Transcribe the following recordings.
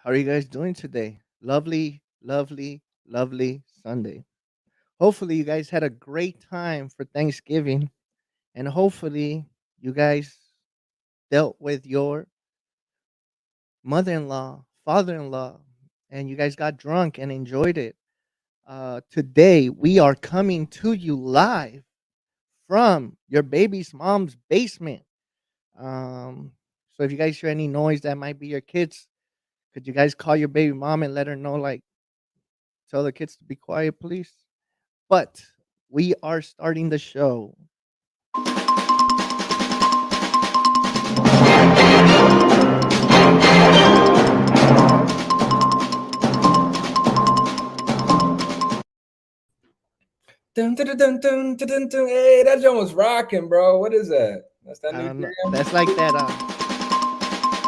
How are you guys doing today? Lovely, lovely, lovely Sunday. Hopefully, you guys had a great time for Thanksgiving, and hopefully, you guys dealt with your mother in law, father in law, and you guys got drunk and enjoyed it. Today, we are coming to you live from your baby's mom's basement. Um, so, if you guys hear any noise that might be your kids, could you guys call your baby mom and let her know, like, tell the kids to be quiet, please? But we are starting the show. Dun, dun, dun, dun, dun, dun, dun. Hey, that joint was rocking, bro. What is that? That's that I new don't know. jam? That's like that.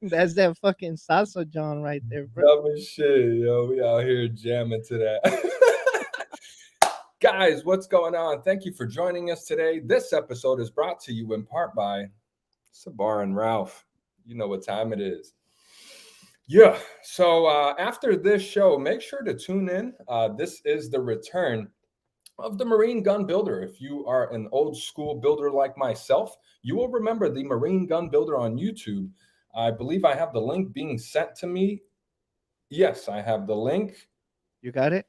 That's that fucking salsa John right there, bro. Dumb as shit, yo. We out here jamming to that. Guys, what's going on? Thank you for joining us today. This episode is brought to you in part by Sabr and Ralph. You know what time it is. Yeah. So after this show, make sure to tune in. This is the return of the Marine Gun Builder. If you are an old school builder like myself, you will remember the Marine Gun Builder on YouTube. I believe I have the link being sent to me. Yes, I have the link. You got it.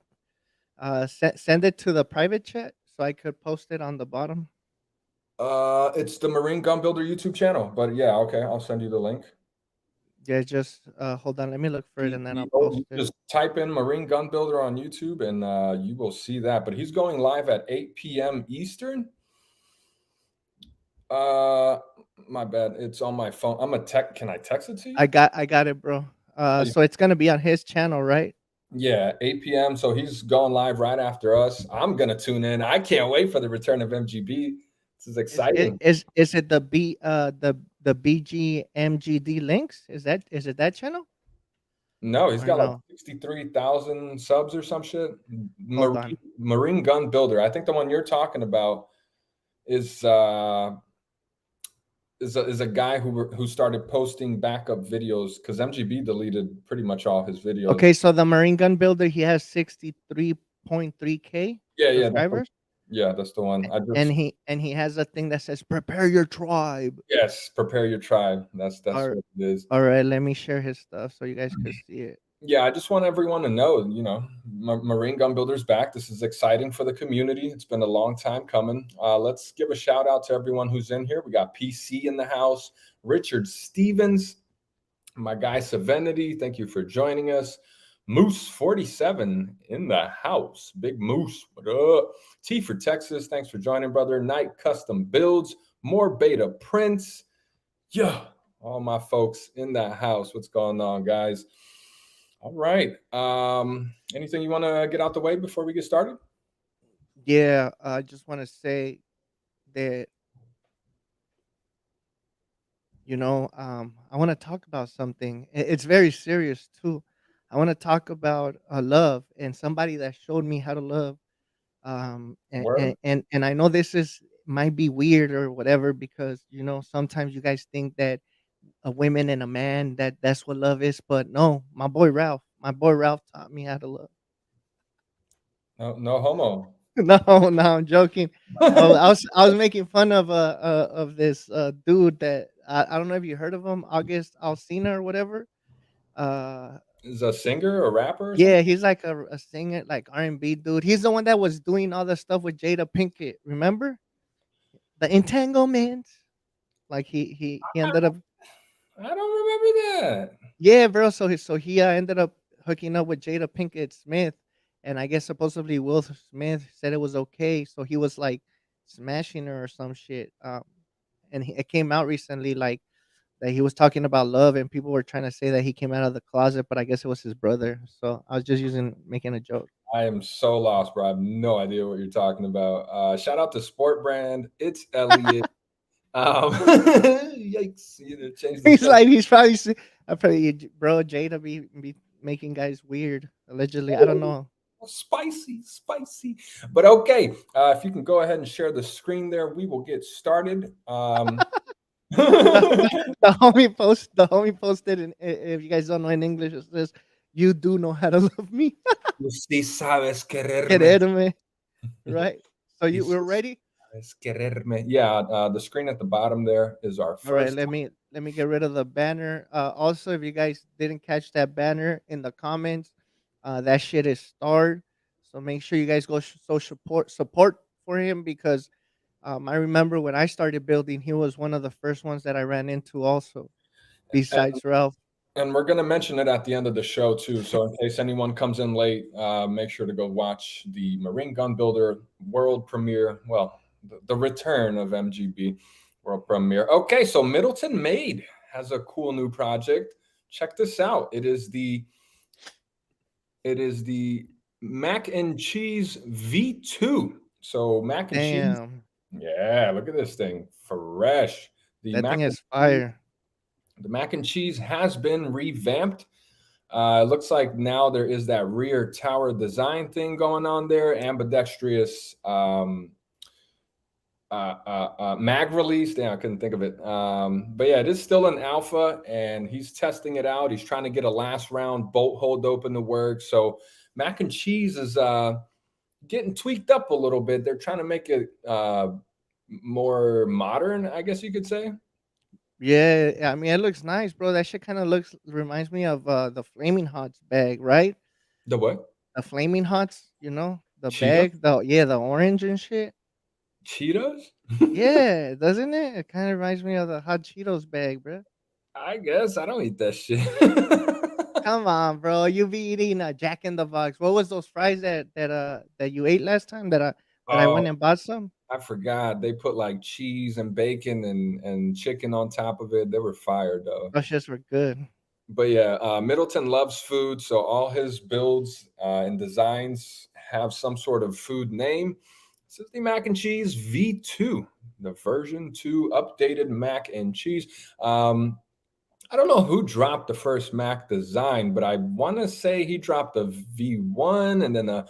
Send it to the private chat so I could post it on the bottom. It's the Marine Gun Builder YouTube channel. But yeah, okay, I'll send you the link. Yeah, just hold on. Let me look for it and then I'll post You it. just type in Marine Gun Builder on YouTube and you will see that. But he's going live at 8 p.m. Eastern. Uh, my bad. It's on my phone. I'm a tech. Can I text it to you? I got it, bro. So it's gonna be on his channel, right? Yeah, 8 p.m. So he's going live right after us. I'm gonna tune in. I can't wait for the return of MGB. This is Is it exciting. is it the BGMGD links? Is it that channel No, he's or got like no? 63,000 subs or some shit. Hold Marine, on. Marine Gun Builder. I think the one you're talking about is uh is a guy who started posting backup videos because MGB deleted pretty much all his videos. Okay, so the Marine Gun Builder, he has 63.3K Yeah, yeah, subscribers, that's the one. I and just he has a thing that says "Prepare your tribe." yes, prepare your tribe. That's All what it is. all right, let me share his stuff so you guys could see it. Yeah, I just want everyone to know, Marine Gun Builder's back. This is exciting for the community. It's been a long time coming. Let's give a shout out to everyone who's in here. We got PC in the house, Richard Stevens, my guy Serenity. Thank you for joining us. Moose 47 in the house. Big Moose. What up? T for Texas. Thanks for joining, brother. Night Custom Builds. More Beta Prince. Yeah, all my folks in that house. What's going on, guys? All right. Anything you want to get out the way before we get started? Yeah, I just want to say that I want to talk about something. It's very serious too. I want to talk about love and somebody that showed me how to love. And Word. I know this is might be weird or whatever because sometimes you guys think that a woman and a man that's what love is, but no, my boy Ralph taught me how to love. No, no homo. No, no, I'm joking. I was making fun of this dude that I don't know if you heard of him, August Alsina or whatever. Uh, Is a singer, a rapper, or something? yeah, he's like a singer, like R&B dude. He's the one that was doing all the stuff with Jada Pinkett. Remember the entanglement? Like he ended up. I don't remember that. Yeah, bro. So he ended up hooking up with Jada Pinkett Smith, and I guess supposedly Will Smith said it was okay. So he was like smashing her or some shit. And it came out recently, like that he was talking about love, and people were trying to say that he came out of the closet, but I guess it was his brother. So I was just making a joke. I am so lost, bro. I have no idea what you're talking about. Shout out to Sport Brand. It's Elliot. Yikes! Change the He's subject. like I probably bro Jada be making guys weird allegedly. I don't know. Spicy, spicy. But okay, if you can go ahead and share the screen there, we will get started. The homie posted, and if you guys don't know in English, it says, "You do know how to love me." Tú sí sabes quererme. Quererme, right? So Y we're sí ready. sabes quererme. Yeah, the screen at the bottom there is our All right, first. let me get rid of the banner. Also, if you guys didn't catch that banner in the comments, that shit is starred. So make sure you guys go show support for him because I remember when I started building, he was one of the first ones that I ran into. Also, besides Ralph. And we're going to mention it at the end of the show too. So in case anyone comes in late, make sure to go watch the Marine Gun Builder world premiere. Well, the return of MGB world premiere. Okay, so Middleton Made has a cool new project. Check this out. It is the mac and cheese V2. So mac and cheese. Damn, Yeah, look at this thing, fresh. The that mac thing and is cheese. fire. The mac and cheese has been revamped. It looks like now there is that rear tower design thing going on there, ambidextrous mag release. Damn, I couldn't think of it. But yeah, it is still an alpha, and he's testing it out. He's trying to get a last round bolt hold open to work. So mac and cheese is getting tweaked up a little bit. They're trying to make it more modern, I guess you could say. Yeah, I mean it looks nice, bro. That shit kind of looks reminds me of the Flaming Hots bag, right? The what? The Flaming Hots, the Cheetah? bag, the orange and shit. Cheetos? Yeah, doesn't it? It kind of reminds me of the Hot Cheetos bag, bro. I guess I don't eat that shit. Come on, bro. You be eating a Jack in the Box. What was those fries that you ate last time that I Oh, went and bought some? I forgot they put like cheese and bacon and chicken on top of it. They were fire though. Those shits were good. But yeah, Middleton loves food, so all his builds and designs have some sort of food name. This is the mac and cheese V2, the version 2 updated mac and cheese. I don't know who dropped the first Mac design, but I want to say he dropped a V1 and then a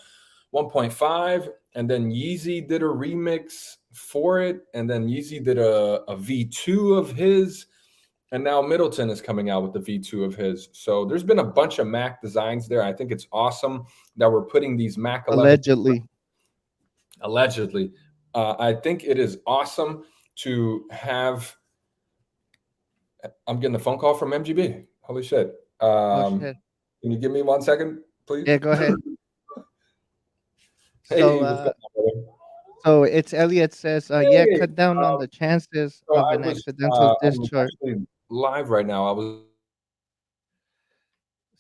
1.5, and then Yeezy did a remix for it, and then Yeezy did a V2 of his, and now Middleton is coming out with the V2 of his. So there's been a bunch of Mac designs there. I think it's awesome that we're putting these Mac 11 Allegedly. allegedly. I think it is awesome to have. I'm getting a phone call from MGB. Holy shit. Oh shit. Can you give me 1 second, please? Yeah, go ahead. So Hey, what's going on, brother? so it's Elliot says, yeah, Hey, cut down on the chances so of I an was accidental I'm discharge. actually live right now. I was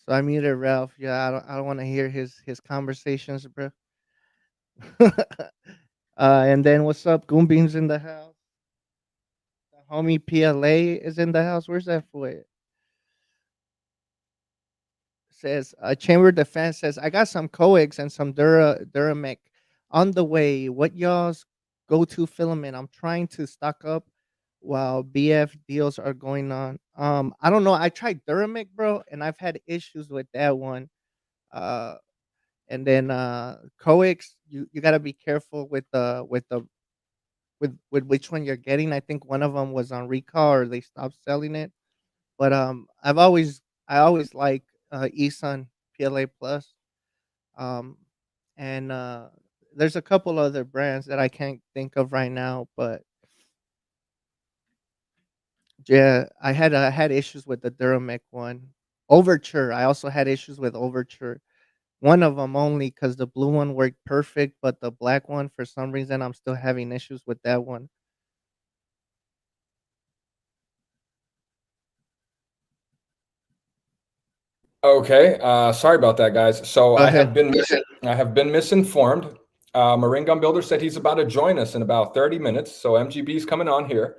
So I muted Ralph. Yeah, I don't want to hear his conversations, bro. And then what's up? Goombeam's in the house. The homie PLA is in the house. Where's that for? Says Chamber Defense says I got some coax and some Duramec on the way. What y'all's go to filament? I'm trying to stock up while BF deals are going on. I don't know. I tried Duramec, bro, and I've had issues with that one. Uh, and then coax, you gotta be careful with which one you're getting. I think one of them was on recall or they stopped selling it. But I always like eSun PLA Plus. Um, and there's a couple other brands that I can't think of right now, but yeah, I had issues with the Duramec one. Overture, I also had issues with Overture. One of them only because the blue one worked perfect, but the black one for some reason I'm still having issues with that one. okay. Sorry about that, guys. So Go ahead. I have been misinformed. Marine Gun Builder said he's about to join us in about 30 minutes. So MGB is coming on here.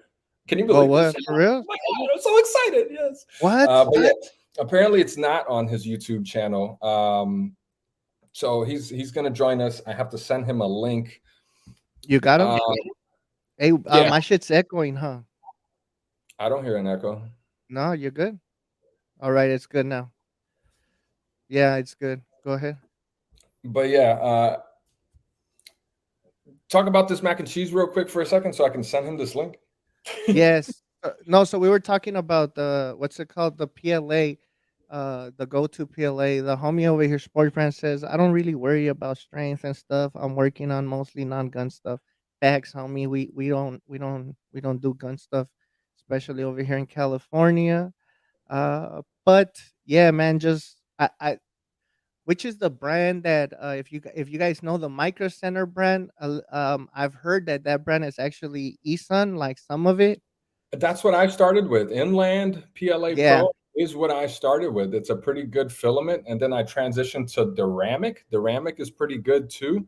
Can you Oh, believe this? what for real? Oh my God, I'm so excited. Yes. What? But yeah, apparently it's not on his YouTube channel. So he's gonna join us. I have to send him a link. You got him? Uh, Hey, yeah, my shit's echoing, huh? I don't hear an echo. No, you're good. All right, it's good now. Yeah, it's good. Go ahead. But yeah, talk about this mac and cheese real quick for a second, so I can send him this link. Yes. No, so we were talking about the what's it called? The PLA, the go-to PLA. The homie over here, Sports Brand, says I don't really worry about strength and stuff. I'm working on mostly non-gun stuff. Facts, homie. We don't do gun stuff, especially over here in California. But yeah, man, just I which is the brand that if you guys know the Micro Center brand, I've heard that that brand is actually eSun, like some of it. That's what I started with. Inland PLA Yeah. Pro is what I started with. It's a pretty good filament, and then I transitioned to Duramic. Duramic is pretty good too.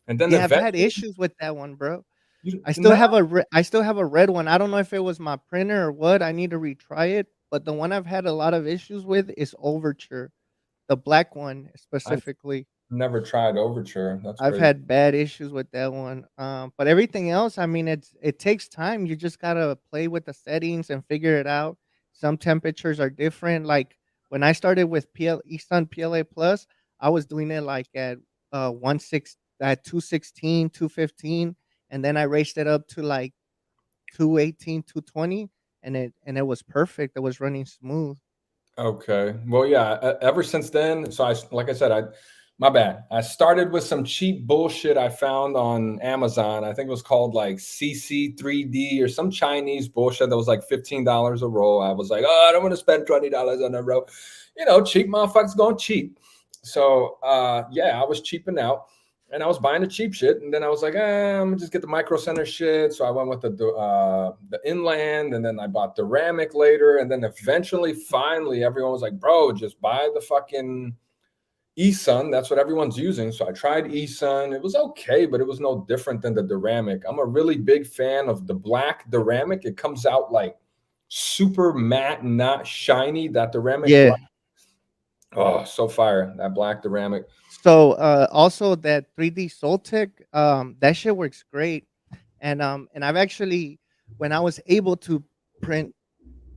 And then Yeah, I've had eventually, issues with that one, bro. you, I still no, have I still have a red one. I don't know if it was my printer or what. I need to retry it, but the one I've had a lot of issues with is Overture, the black one I specifically. never tried Overture. That's I've crazy. had bad issues with that one. But everything else, I mean, it takes time. You just gotta play with the settings and figure it out. Some temperatures are different. Like when I started with Easton PLA Plus, I was doing it like at 216, 215, and then I raised it up to like 218, 220, and it was perfect. It was running smooth. Okay. Well, yeah. Ever since then, so like I said, my bad. I started with some cheap bullshit I found on Amazon. I think it was called like CC3D or some Chinese bullshit that was like $15 a roll. I was like, oh, I don't want to spend $20 on a roll. Cheap motherfuckers going cheap. So, yeah, I was cheaping out. And I was buying the cheap shit, and then I was like, I'm gonna just get the Micro Center shit. So I went with the Inland, and then I bought the Ramic later, and then eventually, finally, everyone was like, "Bro, just buy the fucking eSun. That's what everyone's using." So I tried eSun. It was okay, but it was no different than the Duramic. I'm a really big fan of the black Duramic. It comes out like super matte, not shiny. That Duramic Yeah. black, oh, so fire! That black Duramic. So also that 3D Soltech, that shit works great. And I've actually, when I was able to print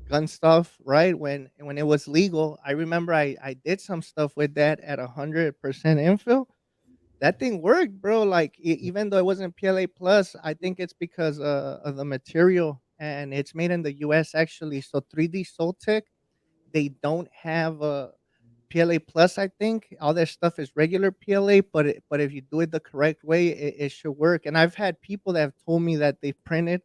gun stuff, right, when it was legal, I remember I did some stuff with that at 100% infill. That thing worked, bro. Like even though it wasn't PLA plus, I think it's because of the material, and it's made in the US actually. So 3D Soltech, they don't have a PLA plus. I think all their stuff is regular PLA, but if you do it the correct way, it should work. And I've had people that have told me that they printed.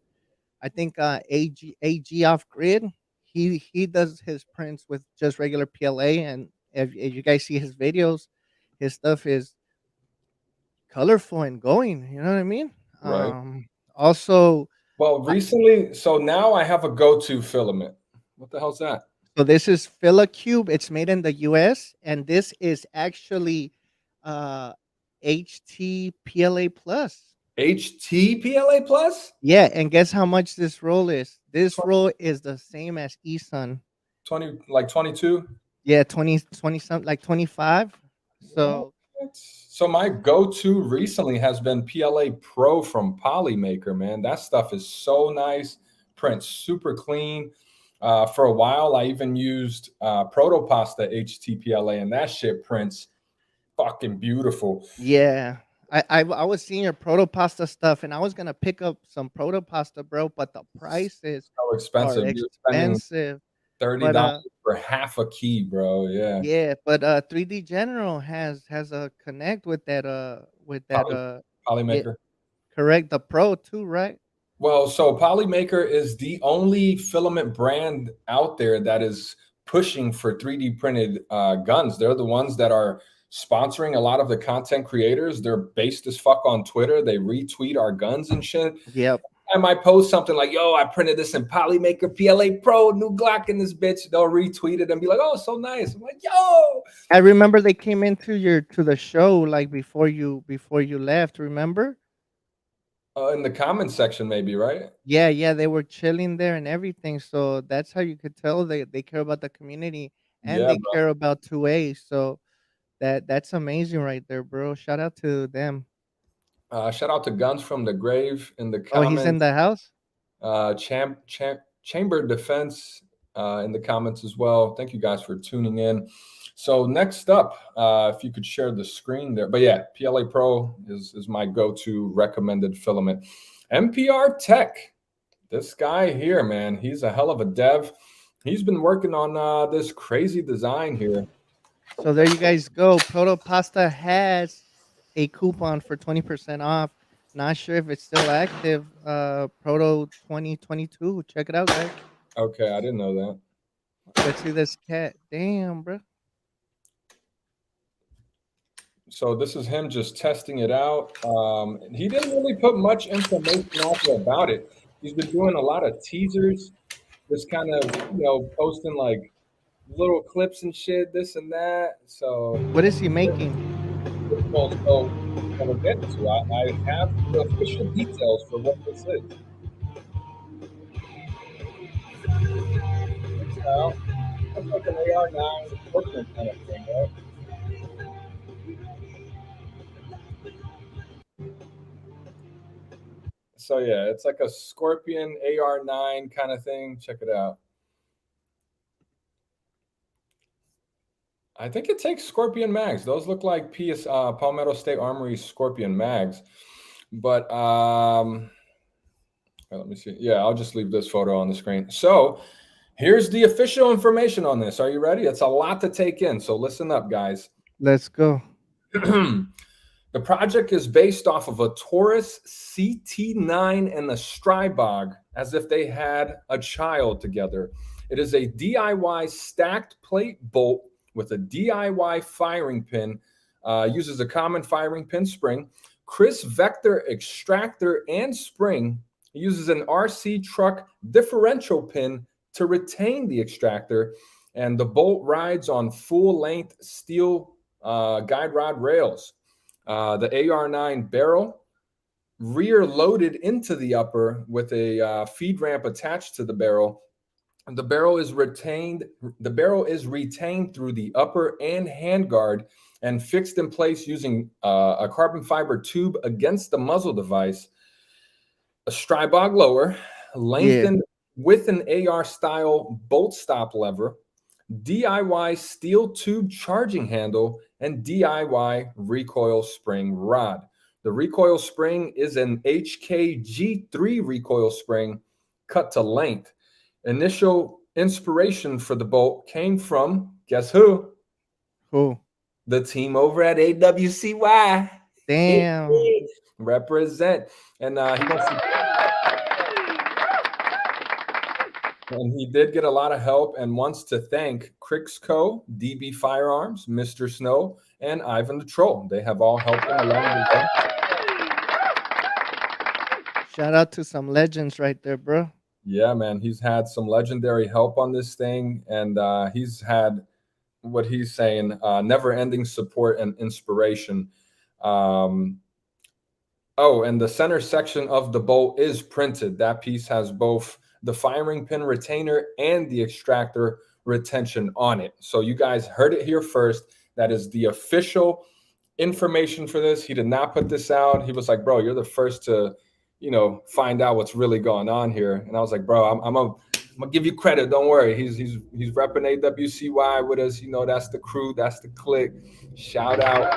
I think AG off grid. He does his prints with just regular PLA, and if you guys see his videos, his stuff is colorful and going. You know what I mean? Right. Also, Well, I, recently, so now I have a go-to filament. What the hell's that? so this is Cube. It's made in the US, and this is actually uh HTPLA plus. HTPLA plus Yeah, and guess how much this roll is? This roll is the same as eSun. 20, like 22. Yeah, 20 something, like 25. What? So So my go-to recently has been PLA Pro from Polymaker, man. That stuff is so nice. Prints super clean. For a while, I even used Protopasta HTPLA, and that shit prints fucking beautiful. yeah, I was seeing your protopasta stuff, and I was gonna pick up some protopasta, bro, but the prices So are expensive. You're spending expensive. thirty But dollars for half a key, bro. Yeah, yeah, but 3D General has a connect with that Poly, yeah, Polymaker. correct, the Pro too, right? Well, so Polymaker is the only filament brand out there that is pushing for 3D printed guns. They're the ones that are sponsoring a lot of the content creators. They're based as fuck on Twitter. They retweet our guns and shit. Yep. I might post something like, yo, I printed this in Polymaker PLA Pro, new Glock in this bitch. They'll retweet it and be like, oh, so nice. I'm like, yo. I remember they came into your to the show like before you left, remember? In the comments section, maybe, right? Yeah, yeah, they were chilling there and everything. So that's how you could tell they care about the community and Yeah, they care about 2A. So that's amazing right there, bro. Shout out to them. shout out to Guns from the Grave in the Oh, he's in comments. the house? Chamber Defense. in the comments as well. Thank you guys for tuning in. So next up, if you could share the screen there. But yeah, PLA Pro is my go-to recommended filament. MPR Tech, this guy here, man, he's a hell of a dev. He's been working on this crazy design here. So there you guys go. Proto Pasta has a coupon for 20% off. Not sure if it's still active. Proto 2022. Check it out, guys. Okay, I didn't know that. Let's see this cat. Damn, bro. So this is him just testing it out. He didn't really put much information out there about it. He's been doing a lot of teasers, just kind of, posting like little clips and shit, this and that. So, What is he making? we'll get into. I have the official details for what this is. Now, looks like an AR9 Scorpion kind of thing, right? So yeah, it's like a Scorpion AR9 kind of thing. Check it out. I think it takes Scorpion mags. Those look like Palmetto State Armory Scorpion mags. But let me see. Yeah, I'll just leave this photo on the screen. So here's the official information on this. Are you ready? It's a lot to take in. So listen up, guys. Let's go. The project is based off of a Taurus CT9 and a Strybog, as if they had a child together. It is a DIY stacked plate bolt with a DIY firing pin, uses a common firing pin spring, Chris Vector extractor and spring. It uses an RC truck differential pin to retain the extractor, and the bolt rides on full-length steel guide rod rails. The AR9 barrel rear loaded into the upper with a feed ramp attached to the barrel. The barrel is retained through the upper and handguard and fixed in place using a carbon fiber tube against the muzzle device. A Strybog lower, lengthened with an AR style bolt stop lever, DIY steel tube charging handle, and DIY recoil spring rod. The recoil spring is an HKG3 recoil spring cut to length. Initial inspiration for the bolt came from, guess who? Who? The team over at AWCY. Damn. Represent. And he did get a lot of help and wants to thank Crixco, DB Firearms, Mr. Snow, and Ivan the Troll. They have all helped him along the way. Shout out to some legends right there, bro. Yeah, man. He's had some legendary help on this thing, and he's had what he's saying, never-ending support and inspiration. Oh, and the center section of the bolt is printed. That piece has both the firing pin retainer and the extractor retention on it. So you guys heard it here first. That is the official information for this. He did not put this out. He was like, bro, you're the first to, find out what's really going on here. And I was like, bro, I'm gonna give you credit. Don't worry. He's repping AWCY with us. That's the crew. That's the clique. Shout out.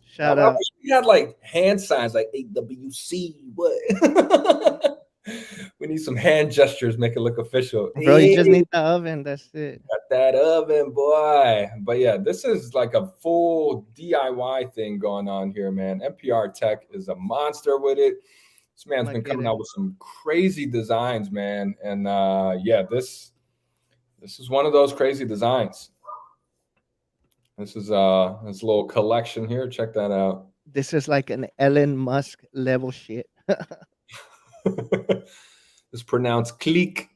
Shout out. We had like hand signs like AWC. What? We need some hand gestures. Make it look official. Bro, you just need the oven. That's it. Got that oven, boy. But yeah, this is like a full DIY thing going on here, man. MPR Tech is a monster with it. This man's been coming out with some crazy designs, man. And yeah, this is one of those crazy designs. This is this little collection here. Check that out. This is like an Elon Musk level shit. It's pronounced clique.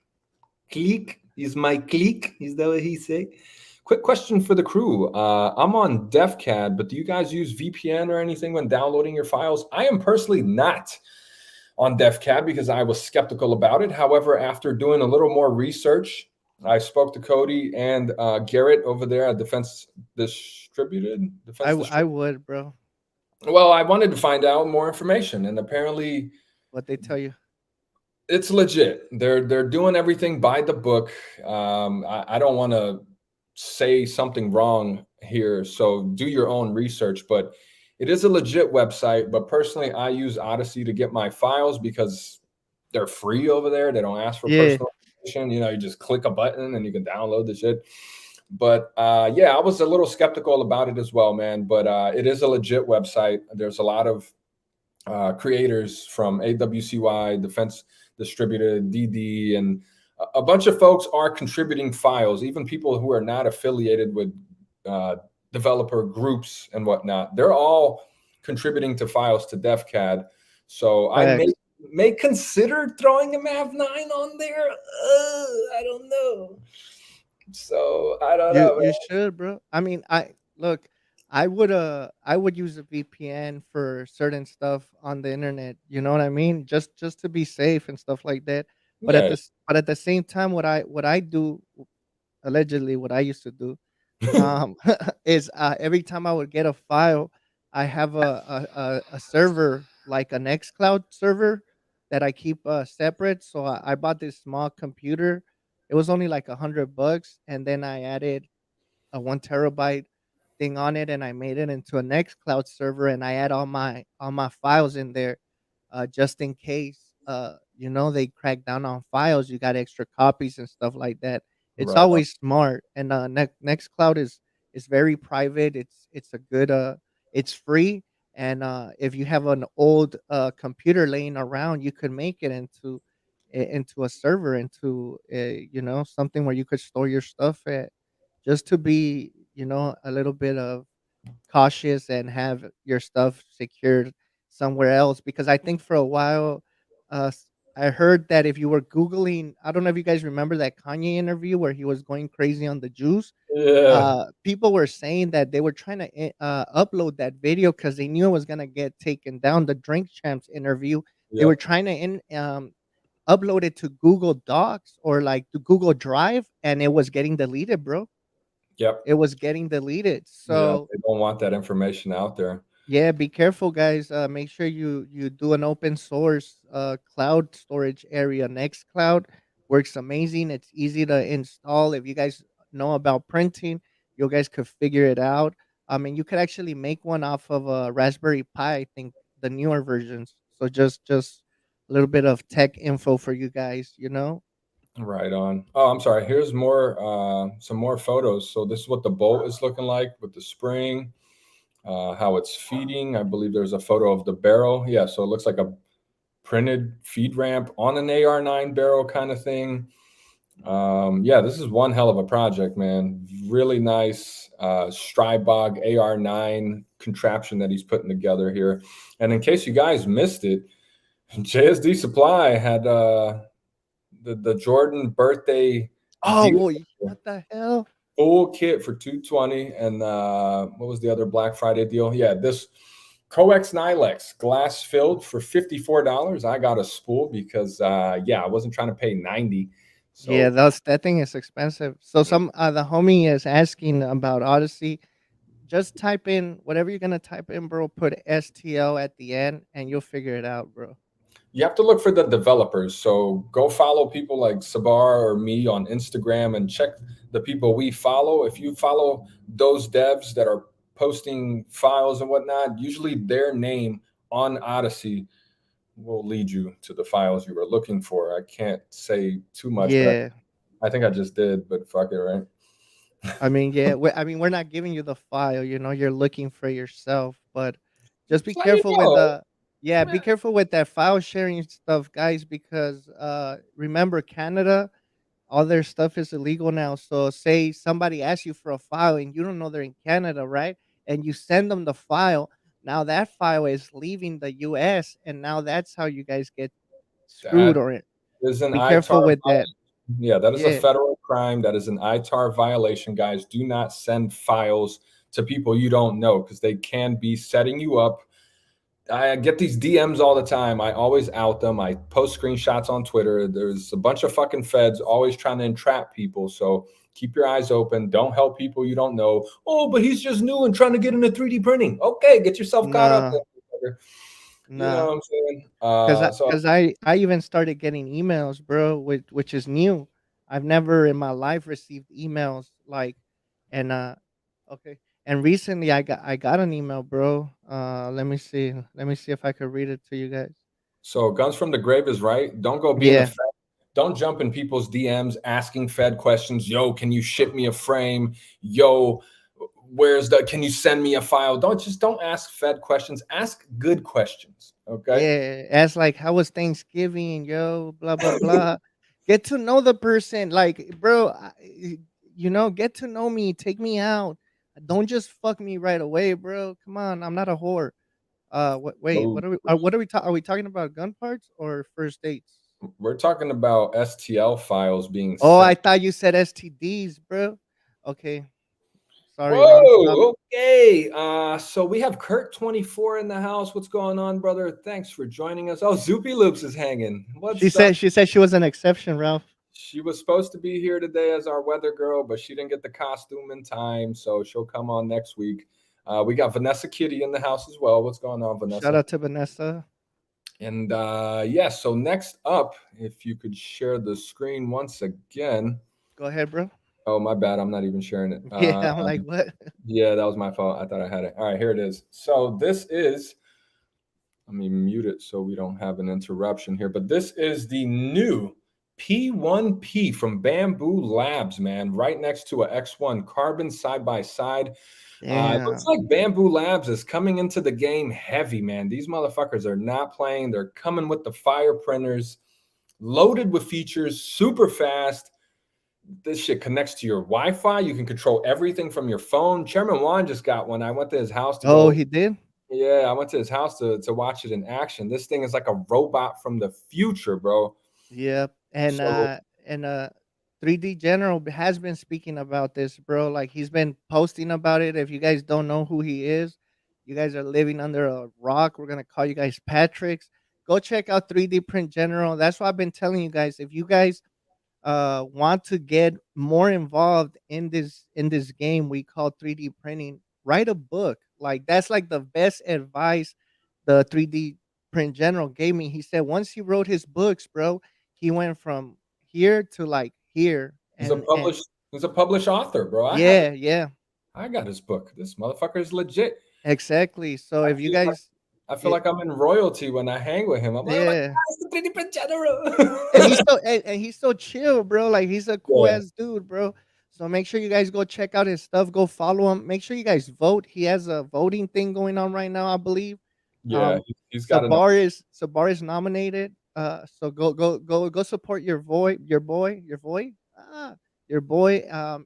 Clique is my clique. Is that what he say? Quick question for the crew. I'm on DefCAD, but do you guys use VPN or anything when downloading your files? I am personally not on DefCAD because I was skeptical about it. However, after doing a little more research, I spoke to Cody and Garrett over there at Defense Distributed. I would, bro. Well, I wanted to find out more information, and apparently, what they tell you? It's legit. They're doing everything by the book. I don't want to say something wrong here, so do your own research. But it is a legit website. But personally, I use Odyssey to get my files because they're free over there. They don't ask for Yeah, personal information. You know, you just click a button and you can download the shit. But yeah, I was a little skeptical about it as well, man. But it is a legit website. There's a lot of creators from AWCY, Defense Distributed, DD, and a bunch of folks are contributing files, even people who are not affiliated with uh, developer groups and whatnot. They're all contributing to files to DefCAD. So I facts. may consider throwing a Mav9 on there. I don't know. So I don't know, You should, bro. I mean, I look, I would use a VPN for certain stuff on the internet. You know what I mean? Just to be safe and stuff like that. man. But at the same time, what I do allegedly, what I used to do, is every time I would get a file, I have a server like an XCloud server that I keep separate. So I bought this small computer. It was only like $100, and then I added a 1 terabyte thing on it, and I made it into a Nextcloud server, and I add all my files in there, just in case, they crack down on files. You got extra copies and stuff like that. It's Right on. always smart, and Nextcloud is very private. It's a good it's free, and if you have an old computer laying around, you could make it into a server, into something where you could store your stuff at, just to be, a little bit of cautious and have your stuff secured somewhere else. Because I think for a while, I heard that if you were Googling, I don't know if you guys remember that Kanye interview where he was going crazy on the Jews. Yeah. People were saying that they were trying to upload that video because they knew it was gonna get taken down. The Drink Champs interview, they were Yep. trying to upload it to Google Docs or like to Google Drive, and it was getting deleted, bro. Yep. It was getting deleted. Yeah. So They don't want that information out there. yeah, be careful, guys. Make sure you do an open source cloud storage area. Nextcloud works amazing. It's easy to install. If you guys know about printing, you guys could figure it out. I mean, you could actually make one off of a Raspberry Pi. I think the newer versions. So just a little bit of tech info for you guys. Right on. Oh, I'm sorry. Here's more, some more photos. So this is what the boat is looking like with the spring, how it's feeding. I believe there's a photo of the barrel. Yeah, so it looks like a printed feed ramp on an AR9 barrel kind of thing. Yeah, this is one hell of a project, man. Really nice Strybog AR9 contraption that he's putting together here. And in case you guys missed it, JSD Supply had the Jordan birthday Oh, deal, boy, what the hell? full kit for 220. And what was the other Black Friday deal? Yeah, this Coex Nilex glass filled for $54. I got a spool because yeah, I wasn't trying to pay 90. Yeah, So that thing is expensive. So some the homie is asking about Odyssey. Just type in whatever you're gonna type in, bro. Put STL at the end, and you'll figure it out, bro. you have to look for the developers. So go follow people like Sabr or me on Instagram and check the people we follow. If you follow those devs that are posting files and whatnot, usually their name on Odyssey will lead you to the files you were looking for. I can't say too much, but Yeah, I think I just did, but fuck it, right? I mean, yeah, I mean, we're not giving you the file. You're looking for yourself, but just be Just let me careful with know. the. Yeah, be Man. careful with that file sharing stuff, guys, because remember, Canada, all their stuff is illegal now. So say somebody asks you for a file and you don't know they're in Canada, right? And you send them the file. Now that file is leaving the US, and now that's how you guys get screwed, That or is an be careful ITAR with that. violation. Yeah, that is a Yeah. federal crime. That is an ITAR violation, guys. Do not send files to people you don't know because they can be setting you up. I get these DMs all the time. I always out them. I post screenshots on Twitter. There's a bunch of fucking feds always trying to entrap people. So keep your eyes open. Don't help people you don't know. Oh, but he's just new and trying to get into 3D printing. Okay, get yourself caught up Nah. there. You know Nah, what I'm saying? cause I, So cause I even started getting emails, bro, which is new. I've never in my life received emails like, and okay. And recently I got an email, bro. Let me see if I could read it to you guys. so Guns from the Grave is right. Don't go being a Yeah, Fed. Don't jump in people's DMs asking Fed questions. Yo, can you ship me a frame? Yo, where's the? Can you send me a file? Don't ask Fed questions. Ask good questions. Okay. yeah. As like, how was Thanksgiving, yo? Blah blah blah. Get to know the person, like, bro. Get to know me. Take me out. Don't just fuck me right away, bro. Come on, I'm not a whore. Wait. Move. Are we talking about gun parts or first dates? We're talking about STL files being Oh, I sent. thought you said STDs, bro. Okay, sorry, wrong topic. Whoa, okay. So we have Kurt 24 in the house. What's going on, brother? Thanks for joining us. Oh, Zoopy Loops is hanging. She What's up? said she said she was an exception, Ralph. She was supposed to be here today as our weather girl, but she didn't get the costume in time, so she'll come on next week. We got Vanessa Kitty in the house as well. What's going on, Shout Vanessa? out to Vanessa. And yeah, so next up, if you could share the screen once again. Go ahead, bro. Oh, my bad. I'm not even sharing it. Yeah, I'm like, what? Yeah, that was my fault. I thought I had it. All right, here it is. So this is, let me mute it so we don't have an interruption here. But this is the new P1P from Bamboo Labs, man, right next to a X1 Carbon side by side. It looks Damn. like Bamboo Labs is coming into the game heavy, man. These motherfuckers are not playing. They're coming with the fire printers, loaded with features, super fast. This shit connects to your Wi-Fi. You can control everything from your phone. Chairman Juan just got one. I went to his house to Oh, go. he did? Yeah, I went to his house to watch it in action. This thing is like a robot from the future, bro. Yep. So And 3D General has been speaking about this, bro. Like he's been posting about it. If you guys don't know who he is, you guys are living under a rock. We're gonna call you guys Patricks. Go check out 3D Print General. That's what I've been telling you guys. If you guys want to get more involved in this game we call 3D printing, write a book. Like that's like the best advice the 3D Print General gave me. He said once he wrote his books, bro, he went from here to like here. And he's a published author, bro. yeah, yeah, I got his book. This motherfucker is legit. exactly. So I if you feel like guys I feel it, like I'm in royalty when I hang with him. I'm like, oh my god, yeah. it's the 3D print general. And he's so chill, bro. Like he's a cool Yeah, ass dude, bro. So make sure you guys go check out his stuff. Go follow him. Make sure you guys vote. He has a voting thing going on right now, I believe. yeah, Um, he's got enough. Sabar is nominated. So go support your boy, your boy.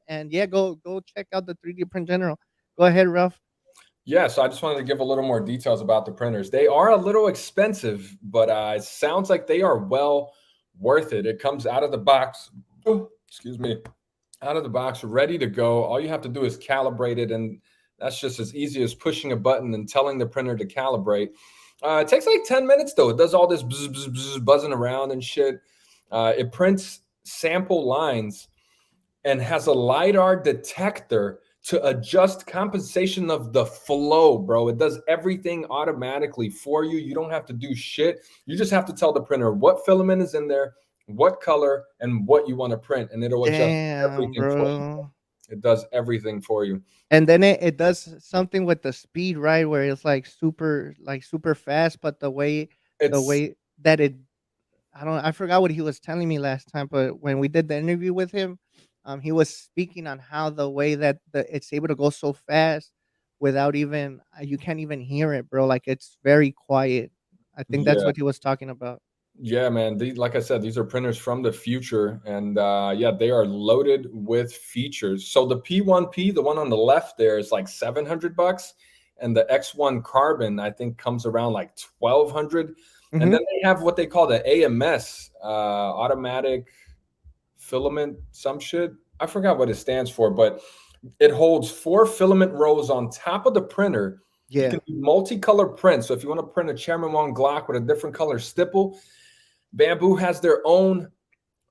And yeah, go check out the 3D Print General. Go ahead, Ralph. Yeah, so I just wanted to give a little more details about the printers. They are a little expensive, but it sounds like they are well worth it. It comes out of the box. Oh, excuse me, out of the box, ready to go. All you have to do is calibrate it, and that's just as easy as pushing a button and telling the printer to calibrate. It takes like 10 minutes though. It does all this bzz, bzz, bzz, buzzing around and shit. It prints sample lines and has a LiDAR detector to adjust compensation of the flow, bro. It does everything automatically for you. You don't have to do shit. You just have to tell the printer what filament is in there, what color, and what you want to print, and it'll adjust Damn, everything for you. bro. It does everything for you. And then it does something with the speed, right? Where it's like super fast, but the It's way that it I forgot what he was telling me last time, but when we did the interview with him, he was speaking on how the way that it's able to go so fast without even you can't even hear it, bro. Like it's very quiet. I think that's yeah. what he was talking about. Yeah, man. Like I said, these are printers from the future, and yeah, they are loaded with features. So the P1P, the one on the left there, is like $700, and the X1 Carbon, I think, comes around like 1,200. And Hmm. then they have what they call the AMS, automatic filament, some shit. I forgot what it stands for, but it holds 4 filament rows on top of the printer. You Yeah. can do multicolor prints. So if you want to print a Chairman One Glock with a different color stipple, Bamboo has their own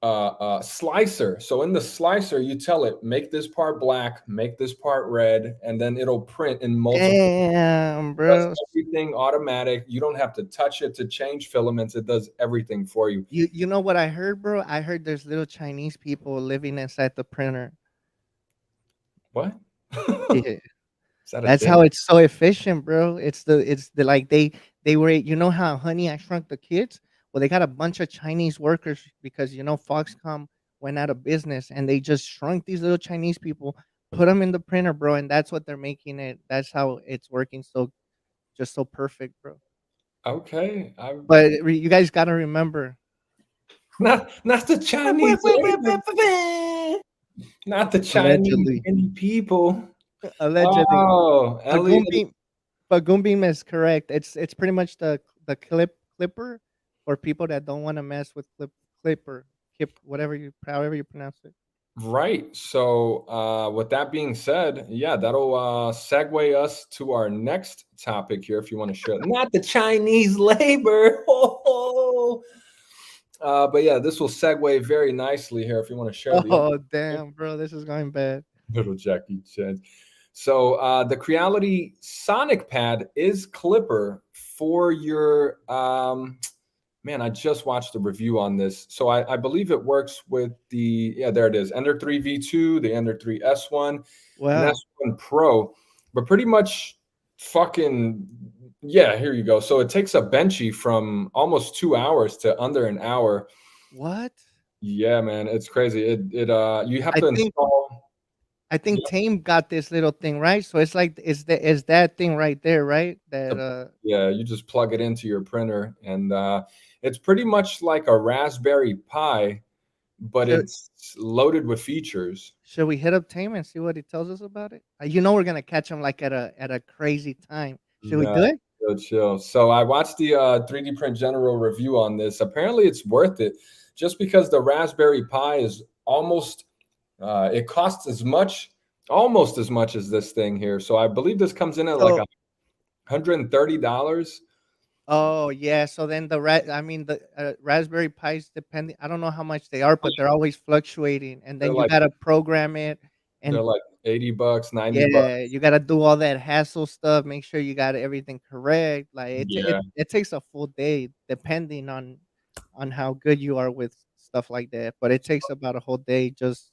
slicer. So in the slicer, you tell it, make this part black, make this part red, and then it'll print in multiple. Damn, It does bro. everything automatic. You don't have to touch it to change filaments. It does everything for you. You know what I heard, bro? I heard there's little Chinese people living inside the printer. What? Yeah. Is that a That's how thing? it's so efficient, bro. It's the like they were, you know how Honey I Shrunk the Kids? Well, they got a bunch of Chinese workers because Foxconn went out of business and they just shrunk these little Chinese people, put them in the printer, bro, and that's what they're making it. That's how it's working so just so perfect, bro. Okay. I But you guys got to remember not the Chinese labor, not the Chinese allegedly, any people. allegedly. Oh, But Elliot. Goombeam, but Goombeam is correct. It's pretty much the clipper for people that don't want to mess with clipper, whatever however you pronounce it. Right. So, with that being said, yeah, that'll segue us to our next topic here. If you want to share, not the Chinese labor. But yeah, this will segue very nicely here. If you want to share the Oh other damn, bro, this is going bad. little Jackie Chan. So, the Creality Sonic Pad is Clipper for your man, I just watched a review on this. So I believe it works with the, yeah, there it is, Ender 3 V2, the Ender 3 S1, and Wow, S1 Pro. But pretty much fucking, yeah, here you go. So it takes a benchy from almost 2 hours to under an hour. what? Yeah, man, it's crazy. You have I to think install. I Yeah, think Tame got this little thing right. So it's like is that thing right there, right? That yeah, you just plug it into your printer, and it's pretty much like a Raspberry Pi, but should it's loaded with features. should we hit up Tame and see what he tells us about it? We're gonna catch him like at a crazy time. Should we No, do it? chill, chill. So I watched the 3D Print General review on this. Apparently, it's worth it, just because the Raspberry Pi is almost it costs almost as much as this thing here. So I believe this comes in at like So $130. oh yeah, so then I mean the Raspberry Pis depending. I don't know how much they are, but they're always fluctuating, and They're then you like gotta program it, they're and like $80, $90. yeah, you gotta do all that hassle stuff. Make sure you got everything correct. Like Yeah, it takes a full day, depending on how good you are with stuff like that. But it takes about a whole day just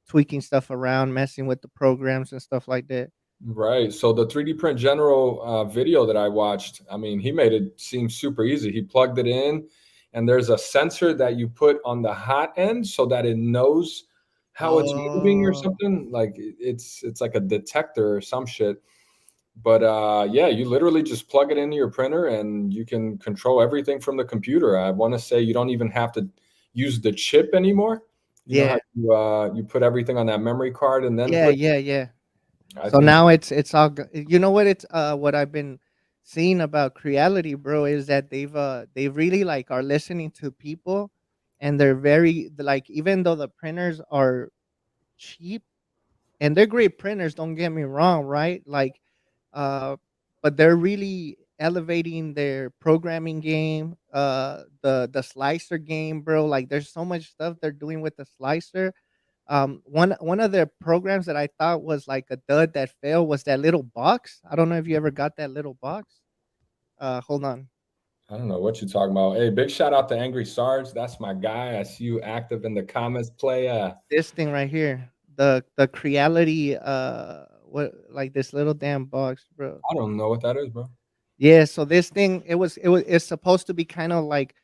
tweaking stuff around, messing with the programs and stuff like that. right. So the 3D Print General video that I watched, I mean, he made it seem super easy. He plugged it in, and there's a sensor that you put on the hot end so that it knows how it's moving or Oh something. Like it's like a detector or some shit. But yeah, you literally just plug it into your printer and you can control everything from the computer. I want to say you don't even have to use the chip anymore. You know how yeah, you put everything on that memory card and then yeah, put. yeah, yeah. I So think now it's all you know what it's what I've been seeing about Creality, bro, is that they really like are listening to people, and they're very like, even though the printers are cheap and they're great printers, don't get me wrong, right? Like uh but they're really elevating their programming game, the slicer game, bro. Like there's so much stuff they're doing with the slicer. One of the programs that I thought was like a dud that failed was that little box. I don't know if you ever got that little box. Hold on. I don't know what you're talking about. Hey, big shout out to Angry Sarge. That's my guy. I see you active in the comments. Play. This thing right here. The Creality what, like this little damn box, bro. I don't know what that is, bro. Yeah, so this thing, it's supposed to be kind of like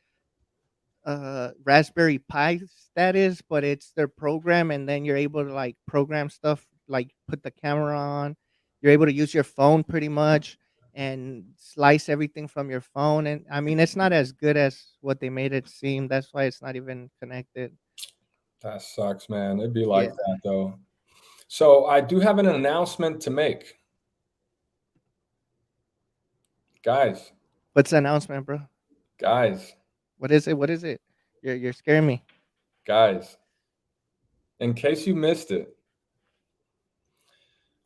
Raspberry Pi status, but it's their program, and then you're able to like program stuff, like put the camera on. You're able to use your phone pretty much and slice everything from your phone. And I mean, it's not as good as what they made it seem. That's why it's not even connected. That sucks, man. It'd be like Yeah. that though. So I do have an announcement to make, guys. What's the announcement, bro? Guys, What is it? What is it? You're scaring me. guys. In case you missed it,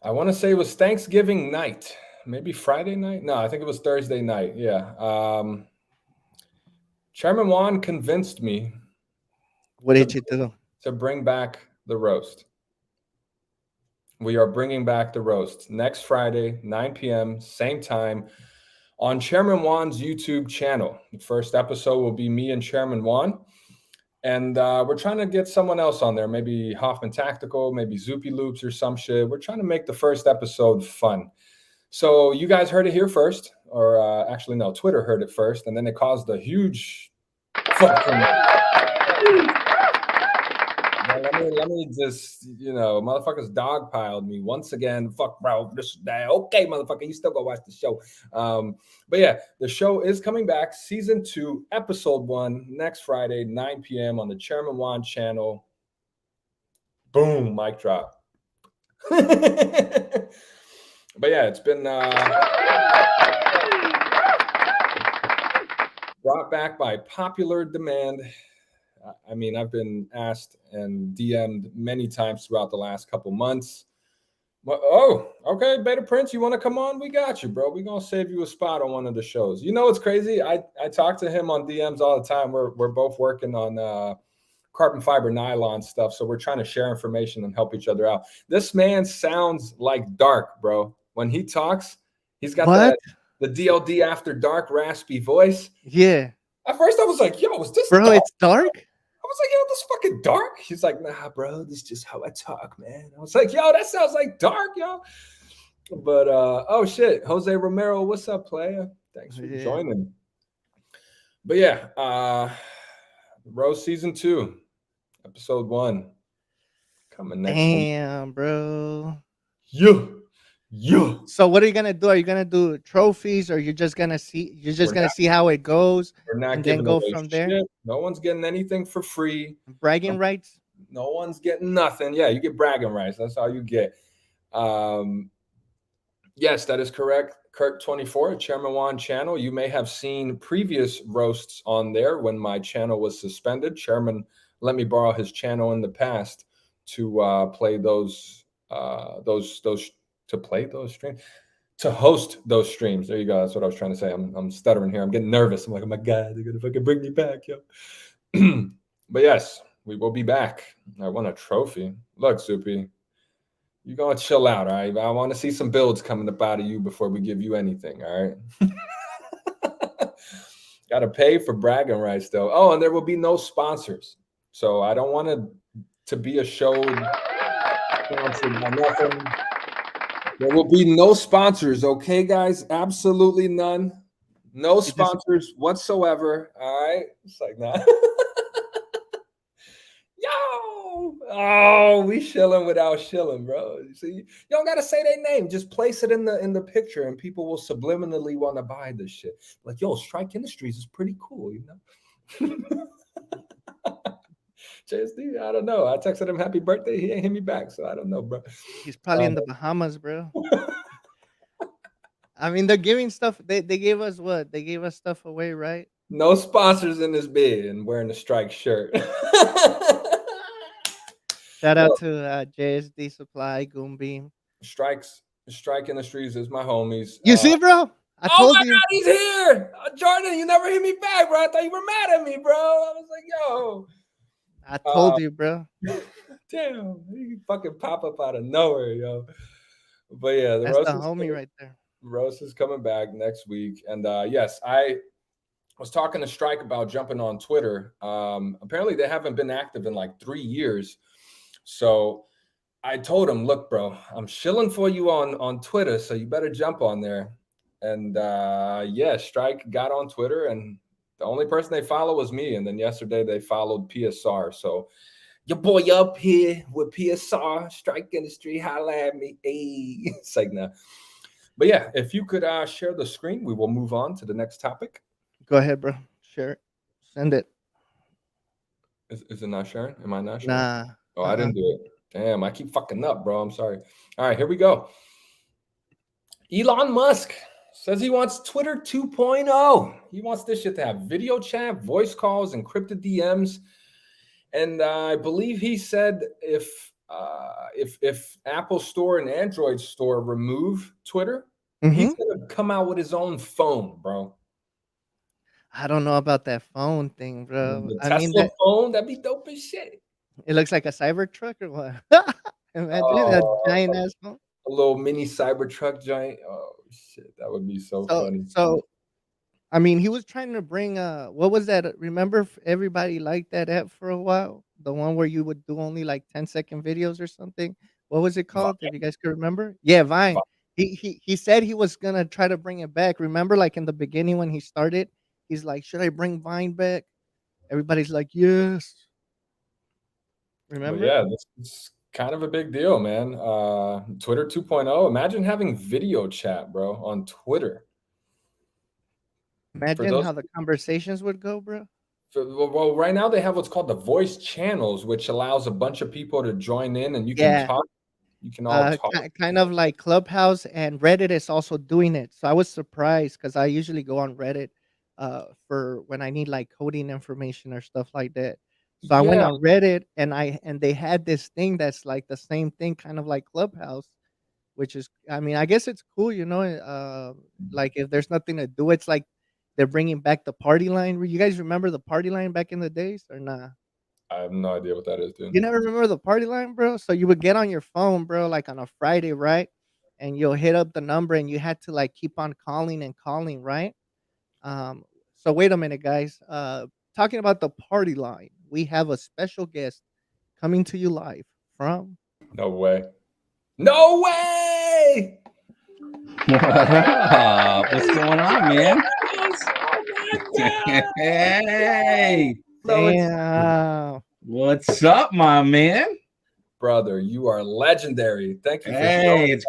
I want to say it was Thanksgiving night, maybe Friday night. No, I think it was Thursday night. Yeah. Chairman Juan convinced me What to did you do? to bring back the roast. We are bringing back the roast next Friday, 9 p.m., same time, on Chairman Juan's YouTube channel. The first episode will be me and Chairman Juan. And we're trying to get someone else on there, maybe Hoffman Tactical, maybe Zoopy Loops or some shit. We're trying to make the first episode fun. So you guys heard it here first, or actually, no, Twitter heard it first, and then it caused a huge fucking. Let me just, motherfuckers dogpiled me once again. Fuck, bro, this that. Okay, motherfucker, you still go watch the show. But yeah, the show is coming back, season 2, episode 1, next Friday, 9 p.m. on the Chairman Juan channel. Boom, mic drop. But yeah, it's been brought back by popular demand. I mean, I've been asked and DM'd many times throughout the last couple months. Oh, okay, Beta Prince, you want to come on? We got you, bro. We're going to save you a spot on one of the shows. You know, it's crazy. I talk to him on DMs all the time. We're both working on carbon fiber nylon stuff, so we're trying to share information and help each other out. This man sounds like Dark, bro. When he talks, he's got What? the DLD After Dark raspy voice. Yeah. At first, I was like, yo, is this Bro, Dark? it's dark? I was like, yo, this fucking Dark? He's like, nah, bro, this is just how I talk, man. I was like, yo, that sounds like Dark, yo. But, oh, shit. Jose Romero, what's up, player? Thanks for joining. But, yeah, Rose Season 2, Episode 1, coming next week. Damn, bro. Yeah. Yeah. So what are you gonna do? Are you gonna do trophies, or you're just gonna see how it goes We're not and then giving go away from shit. there? No one's getting anything for free. Bragging rights? No one's getting nothing. Yeah, you get bragging rights. That's all you get. Yes, that is correct. Kirk24, Chairman Juan channel. You may have seen previous roasts on there when my channel was suspended. Chairman let me borrow his channel in the past to play those to play those streams, to host those streams. There you go. That's what I was trying to say. I'm stuttering here. I'm getting nervous. I'm like, oh my God, they're gonna fucking bring me back, yo. But yes, we will be back. I won a trophy. Look, Soupy, you're gonna chill out, all right? I want to see some builds coming up out of you before we give you anything, all right? Gotta pay for bragging rights, though. Oh, and there will be no sponsors. So I don't want to be a show sponsored by nothing. There will be no sponsors, okay, guys? Absolutely none. No sponsors whatsoever. All right. It's like, nah. Yo. Oh, we shilling without shilling, bro. See, you don't gotta say their name. Just place it in the picture, and people will subliminally want to buy this shit. Like, yo, Strike Industries is pretty cool, you know. JSD, I don't know. I texted him happy birthday. He ain't hit me back, so I don't know, bro. He's probably in the Bahamas, bro. I mean, they're giving stuff. They gave us what? They gave us stuff away, right? No sponsors in this bid, and wearing a Strike shirt. Shout out to JSD Supply, Goombeam. Strike Industries is my homies. You see, bro? I told you. God, he's here. Jordan, you never hit me back, bro. I thought you were mad at me, bro. I was like, yo. I told you, bro. Damn, you fucking pop up out of nowhere, yo. But yeah, that's the homie right there. Rose is coming back next week. And yes, I was talking to Strike about jumping on Twitter. Apparently they haven't been active in like 3 years. So I told him, look, bro, I'm shilling for you on Twitter, so you better jump on there. And yeah, Strike got on Twitter, and the only person they follow was me. And then yesterday they followed PSR. So your boy up here with PSR, Strike Industry, holla at me. Hey. It's like, nah. But yeah, if you could share the screen, we will move on to the next topic. Go ahead, bro. Share it. Send it. Is it not sharing? Am I not sharing? Nah. Oh, I didn't do it. Damn, I keep fucking up, bro. I'm sorry. All right, here we go. Elon Musk says he wants Twitter 2.0. He wants this shit to have video chat, voice calls, encrypted DMs. And I believe he said if Apple Store and Android Store remove Twitter, he's gonna come out with his own phone, bro. I don't know about that phone thing, bro. The I mean, Tesla that phone, that'd be dope as shit. it looks like a cyber truck or what? Imagine a Oh, giant ass phone. a little mini Cybertruck giant. Oh shit, that would be so So funny. so I mean, he was trying to bring what was that? Remember everybody liked that app for a while? The one where you would do only like 10-second videos or something? What was it called? If you guys could remember? Yeah, Vine. He said he was gonna try to bring it back. Remember, like in the beginning when he started, he's like, "Should I bring Vine back?" Everybody's like, "Yes." But Remember? yeah, this is kind of a big deal, man. Twitter 2.0. Imagine having video chat, bro, on Twitter. For Imagine those, how the conversations would go, bro. well, right now they have what's called the voice channels, which allows a bunch of people to join in and you can Yeah. talk. You can all talk. Kind of like Clubhouse and Reddit is also doing it. So I was surprised because I usually go on Reddit for when I need like coding information or stuff like that. So I went Yeah, on Reddit and they had this thing that's like the same thing, kind of like Clubhouse, which is I mean I guess it's cool, you know. Like if there's nothing to do, it's like they're bringing back the party line. You guys remember the party line back in the days or not? I have no idea what that is, You dude. never remember the party line, bro? So you would get on your phone, bro, like on a Friday, right? And you'll hit up the number and you had to like keep on calling and calling, right? Um, so wait a minute, guys. Talking about the party line, we have a special guest coming to you live from No way. No way! What up? What's going on, man? Oh my god, Hey, so it's Damn. what's up, my man? brother. You are legendary. Thank you for showing. Hey,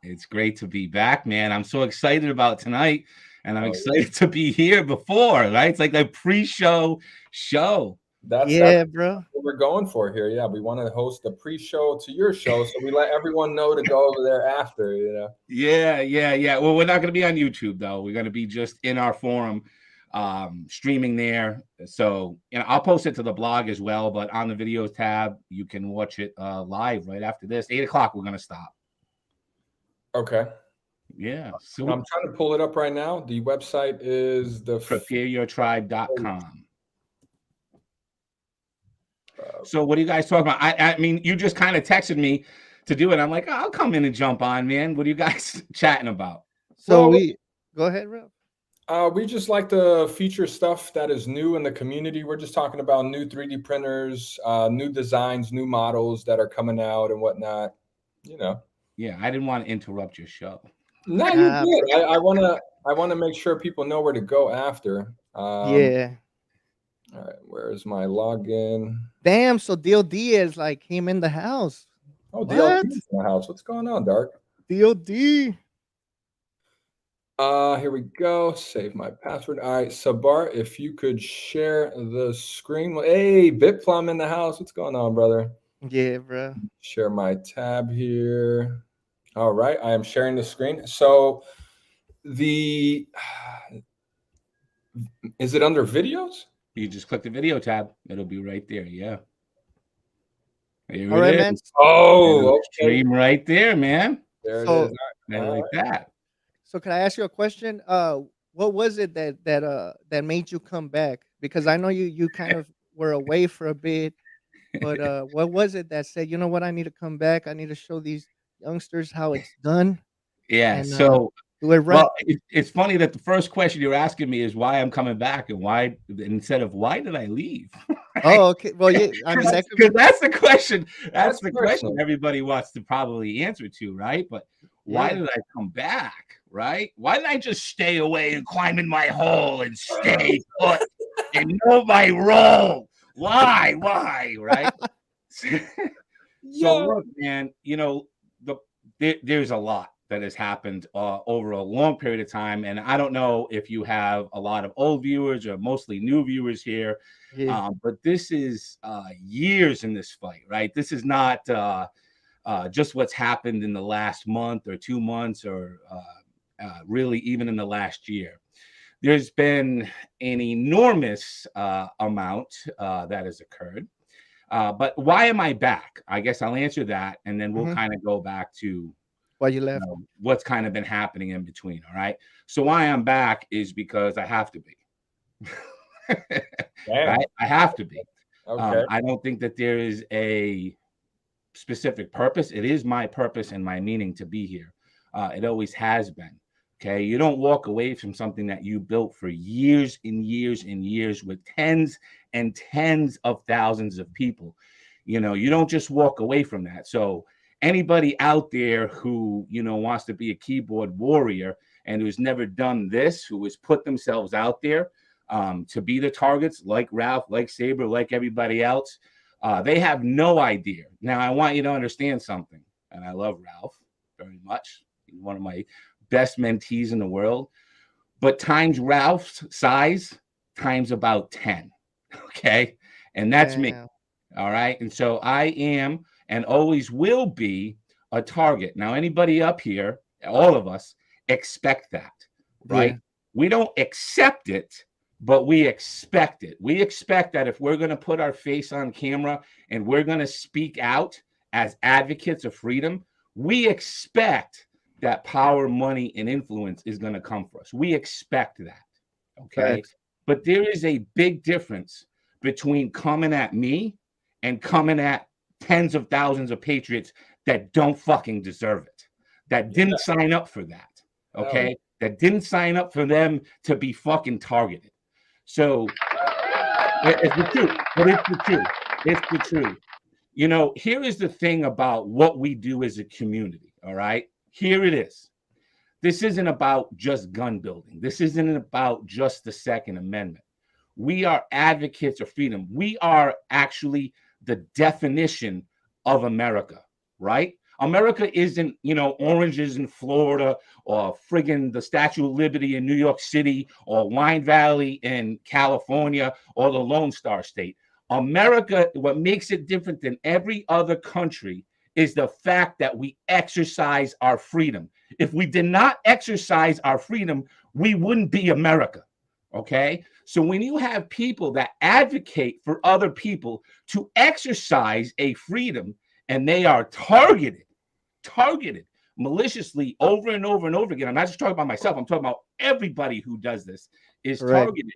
it's great to be back, man. I'm so excited about tonight, and I'm Oh, excited to be here before, right? It's like a pre-show show. that's Yeah, bro. what we're going for here. Yeah, we want to host a pre-show to your show, so we let everyone know to go over there after. You know. Yeah. Well, we're not going to be on YouTube though. We're going to be just in our forum, streaming there. So, I'll post it to the blog as well. But on the videos tab, you can watch it live right after this. 8 o'clock, we're going to stop. Okay. Yeah. So I'm trying to pull it up right now. The website is the prepareyourtribe.com. So what are you guys talking about? I mean, you just kind of texted me to do it. I'm like, I'll come in and jump on, man. What are you guys chatting about? So well, we go ahead, bro. we just like to feature stuff that is new in the community. We're just talking about new 3D printers, new designs, new models that are coming out and whatnot. You know. Yeah, I didn't want to interrupt your show. No, you're Nah, good. bro. I wanna make sure people know where to go after. Yeah. All right, where is my login? Damn, so DOD is like came in the house. Oh, What? DLT's in the house. What's going on, Dark? DOD. Here we go. Save my password. All right, Sabr, if you could share the screen. Hey, Bitplum in the house. What's going on, brother? Yeah, bro. Share my tab here. All right, I am sharing the screen. So the is it under videos? You just click the video tab. It'll be right there. Yeah. Here All it right, man. is. Oh, It'll okay. stream right there, man. There it is. So And like that. so can I ask you a question? What was it that made you come back? Because I know you kind of were away for a bit, but what was it that said, you know what, I need to come back. I need to show these youngsters how it's done Yeah. and So, do it right. well, it's funny that the first question you're asking me is why I'm coming back and why instead of why did I leave? Oh, okay. Well, yeah. I mean, that could Because be. that's the question. That's That's the question personal. everybody wants to probably answer to, right? But why Yeah. did I come back? Right? Why did I just stay away and climb in my hole and stay put and know my role? Why? Right? So Yeah. look, man, there's a lot that has happened over a long period of time, and I don't know if you have a lot of old viewers or mostly new viewers here, Yeah. but this is years in this fight, right? This is not just what's happened in the last month or 2 months or really even in the last year. There's been an enormous amount that has occurred. But why am I back? I guess I'll answer that, and then we'll Mm-hmm. kind of go back to Why you left? what's kind of been happening in between. All right. So why I'm back is because I have to be. Right? I have to be. Okay. I don't think that there is a specific purpose. It is my purpose and my meaning to be here. It always has been. Okay. You don't walk away from something that you built for years and years and years with tens and tens of thousands of people. You know, you don't just walk away from that. So anybody out there who, you know, wants to be a keyboard warrior and who's never done this, who has put themselves out there to be the targets, like Ralph, like Sabr, like everybody else, they have no idea. Now, I want you to understand something, and I love Ralph very much. He's one of my best mentees in the world. But times Ralph's size times about 10, okay? And that's me, all right? And so I am and always will be a target. Now, anybody up here, all of us, expect that, right? Yeah. We don't accept it, but we expect it. We expect that if we're going to put our face on camera and we're going to speak out as advocates of freedom, we expect that power, money, and influence is going to come for us. We expect that, okay? Thanks. But there is a big difference between coming at me and coming at tens of thousands of patriots that don't fucking deserve it, that didn't sign up for that, okay? That didn't sign up for them to be fucking targeted. So it's the truth, but it's the truth. It's the truth. You know, here is the thing about what we do as a community, all right? Here it is. This isn't about just gun building. This isn't about just the Second Amendment. We are advocates of freedom. We are actually the definition of America, right? America isn't, you know, oranges in Florida or friggin' the Statue of Liberty in New York City or Wine Valley in California or the Lone Star State. America, what makes it different than every other country is the fact that we exercise our freedom. If we did not exercise our freedom, we wouldn't be America, okay? So when you have people that advocate for other people to exercise a freedom, and they are targeted maliciously over and over and over again. I'm not just talking about myself. I'm talking about everybody who does this is targeted.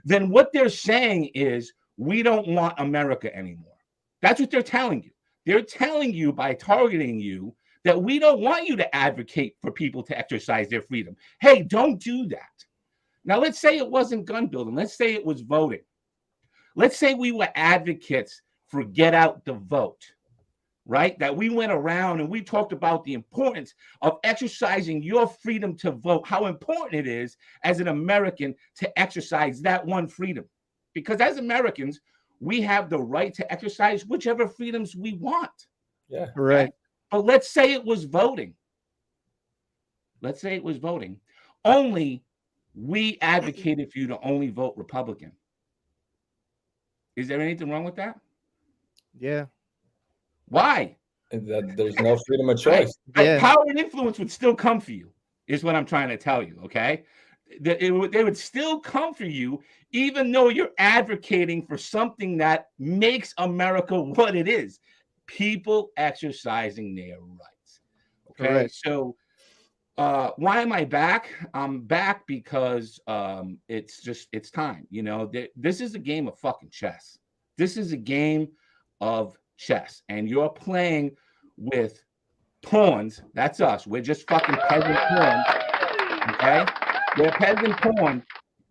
Then what they're saying is, we don't want America anymore. That's what they're telling you. They're telling you by targeting you that we don't want you to advocate for people to exercise their freedom. Hey, don't do that. Now, let's say it wasn't gun building. Let's say it was voting. Let's say we were advocates for get out the vote. Right? That we went around and we talked about the importance of exercising your freedom to vote, how important it is as an American to exercise that one freedom. Because as Americans, we have the right to exercise whichever freedoms we want. Yeah. Correct. But let's say it was voting. Let's say it was voting. Only we advocated for you to only vote Republican. Is there anything wrong with that? Yeah. Why? That there's no freedom of choice. Power and influence would still come for you, is what I'm trying to tell you, okay? They would still come for you, even though you're advocating for something that makes America what it is. People exercising their rights, okay? Correct. So why am I back? I'm back because it's time. You know, this is a game of fucking chess. This is a game of chess, and you're playing with pawns. That's us. We're just fucking peasant pawns. Okay? We're peasant pawns,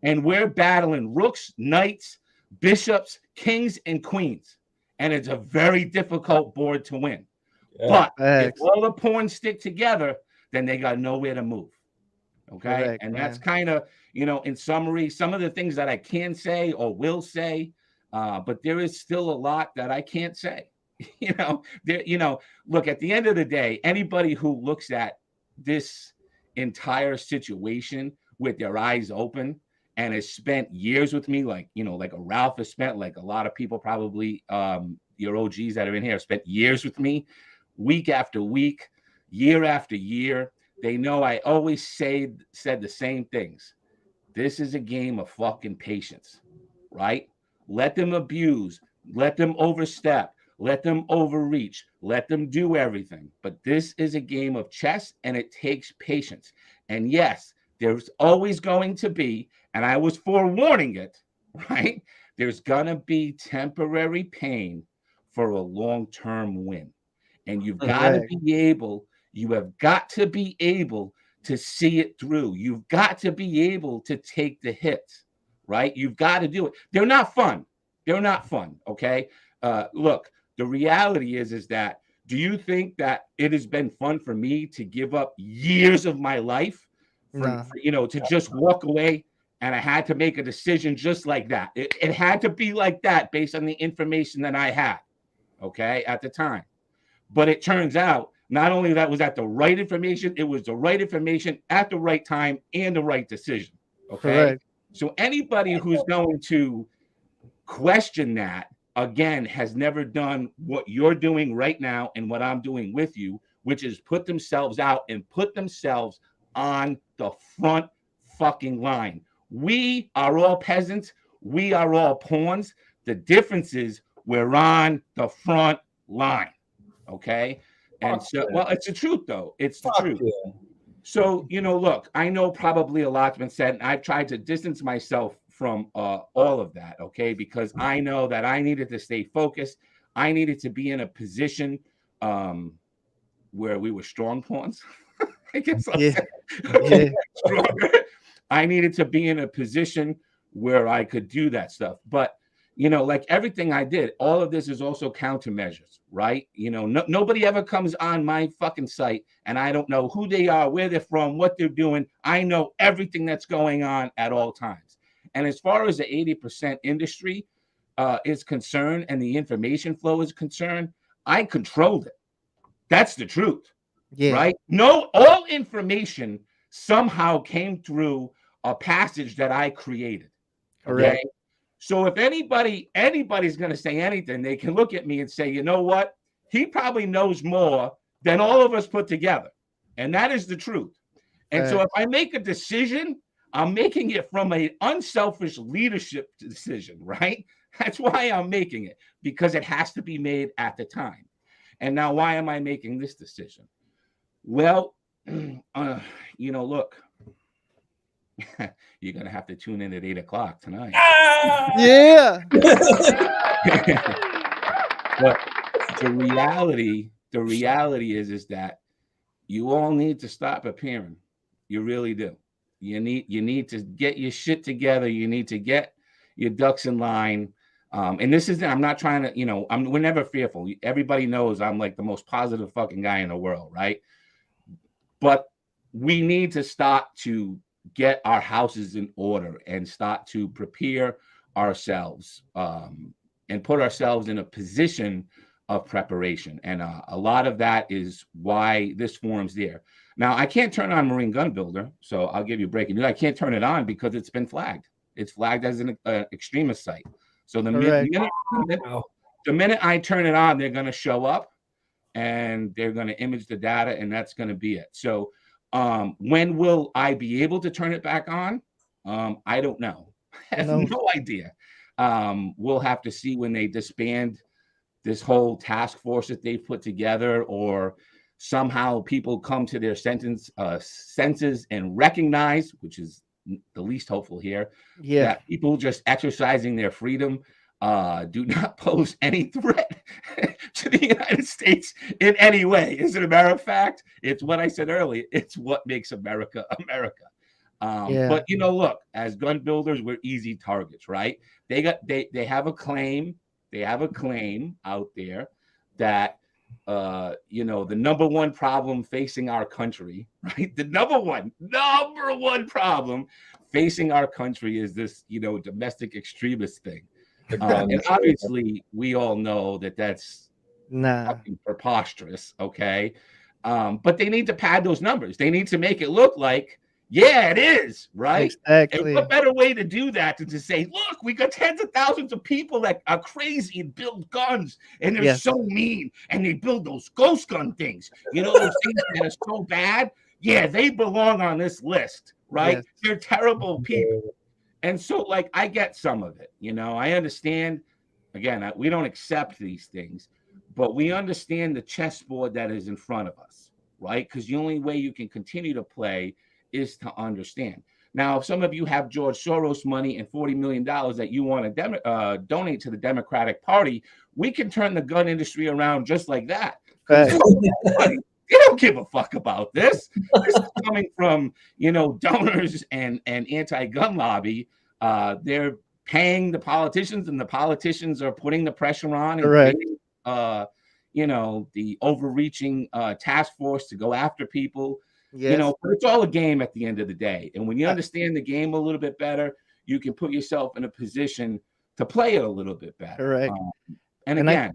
and we're battling rooks, knights, bishops, kings, and queens. And it's a very difficult board to win. Yeah. But if all the pawns stick together, then they got nowhere to move. Okay? Correct, and that's kind of, you know, in summary, some of the things that I can say or will say, but there is still a lot that I can't say. Look, at the end of the day, anybody who looks at this entire situation with their eyes open and has spent years with me, like a Ralph has spent, like a lot of people probably, your OGs that are in here have spent years with me, week after week, year after year. They know I always said the same things. This is a game of fucking patience, right? Let them abuse, let them overstep, let them overreach, let them do everything. But this is a game of chess, and it takes patience. And yes, There's always going to be, and I was forewarning it, right? There's going to be temporary pain for a long-term win. And you've got to Correct. you have got to be able to see it through. You've got to be able to take the hits, right? You've got to do it. They're not fun. They're not fun, okay? Look, the reality is that do you think that it has been fun for me to give up years of my life Nah. to just walk away? And I had to make a decision just like that. It had to be like that based on the information that I had, okay, at the time. But it turns out not only that was at the right information, it was the right information at the right time and the right decision, okay? Correct. So anybody who's going to question that, again, has never done what you're doing right now and what I'm doing with you, which is put themselves out and put themselves on the front fucking line. We are all peasants. We are all pawns. The difference is we're on the front line. Okay. And so, well, it's the truth, though. It's the truth. Yeah. So, look, I know probably a lot's been said, and I've tried to distance myself from all of that, okay? Because I know that I needed to stay focused. I needed to be in a position where we were strong pawns. I guess I'll say. Yeah. Stronger. I needed to be in a position where I could do that stuff. But, like everything I did, all of this is also countermeasures, right? Nobody ever comes on my fucking site and I don't know who they are, where they're from, what they're doing. I know everything that's going on at all times. And as far as the 80% industry is concerned and the information flow is concerned, I controlled it. That's the truth, Yeah. right? No, all information somehow came through a passage that I created. Correct. Okay. So if anybody's going to say anything, they can look at me and say, you know what? He probably knows more than all of us put together. And that is the truth. And so if I make a decision, I'm making it from an unselfish leadership decision, right? That's why I'm making it, because it has to be made at the time. And now, why am I making this decision? Well, look, you're going to have to tune in at 8:00 tonight. Yeah. But the reality is that you all need to stop appearing. You really do. You need to get your shit together. You need to get your ducks in line. And this isn't, I'm not trying to, we're never fearful. Everybody knows I'm like the most positive fucking guy in the world, right? But we need to start to get our houses in order and start to prepare ourselves and put ourselves in a position of preparation. And a lot of that is why this forum's there. Now, I can't turn on Marine Gun Builder, so I'll give you breaking news. I can't turn it on because it's been flagged. It's flagged as an extremist site. So the minute I turn it on, they're going to show up and they're going to image the data, and that's going to be it. So when will I be able to turn it back on? I don't know. I have no idea. We'll have to see when they disband this whole task force that they've put together, or somehow people come to their senses and recognize, which is the least hopeful here, that people just exercising their freedom do not pose any threat to the United States in any way. As a matter of fact, it's what I said earlier. It's what makes America America. But look, as gun builders, we're easy targets, right? They have a claim. They have a claim out there that the number one problem facing our country, right? The number one problem facing our country is this, domestic extremist thing. And obviously, we all know that that's fucking preposterous, okay? But they need to pad those numbers. They need to make it look like, yeah, it is, right? Exactly. And what better way to do that than to say, look, we got tens of thousands of people that are crazy and build guns, and they're so mean, and they build those ghost gun things. Those things that are so bad. Yeah, they belong on this list, right? Yes. They're terrible people. And so, I get some of it. I understand. Again, we don't accept these things, but we understand the chessboard that is in front of us, right? Because the only way you can continue to play is to understand. Now, if some of you have George Soros money and $40 million that you want to donate to the Democratic Party, we can turn the gun industry around just like that. Because they don't give a fuck about this. This is coming from, donors and anti-gun lobby. They're paying the politicians, and the politicians are putting the pressure on and creating, the overreaching task force to go after people. Yes. But it's all a game at the end of the day. And when you understand the game a little bit better, you can put yourself in a position to play it a little bit better. Correct. And again,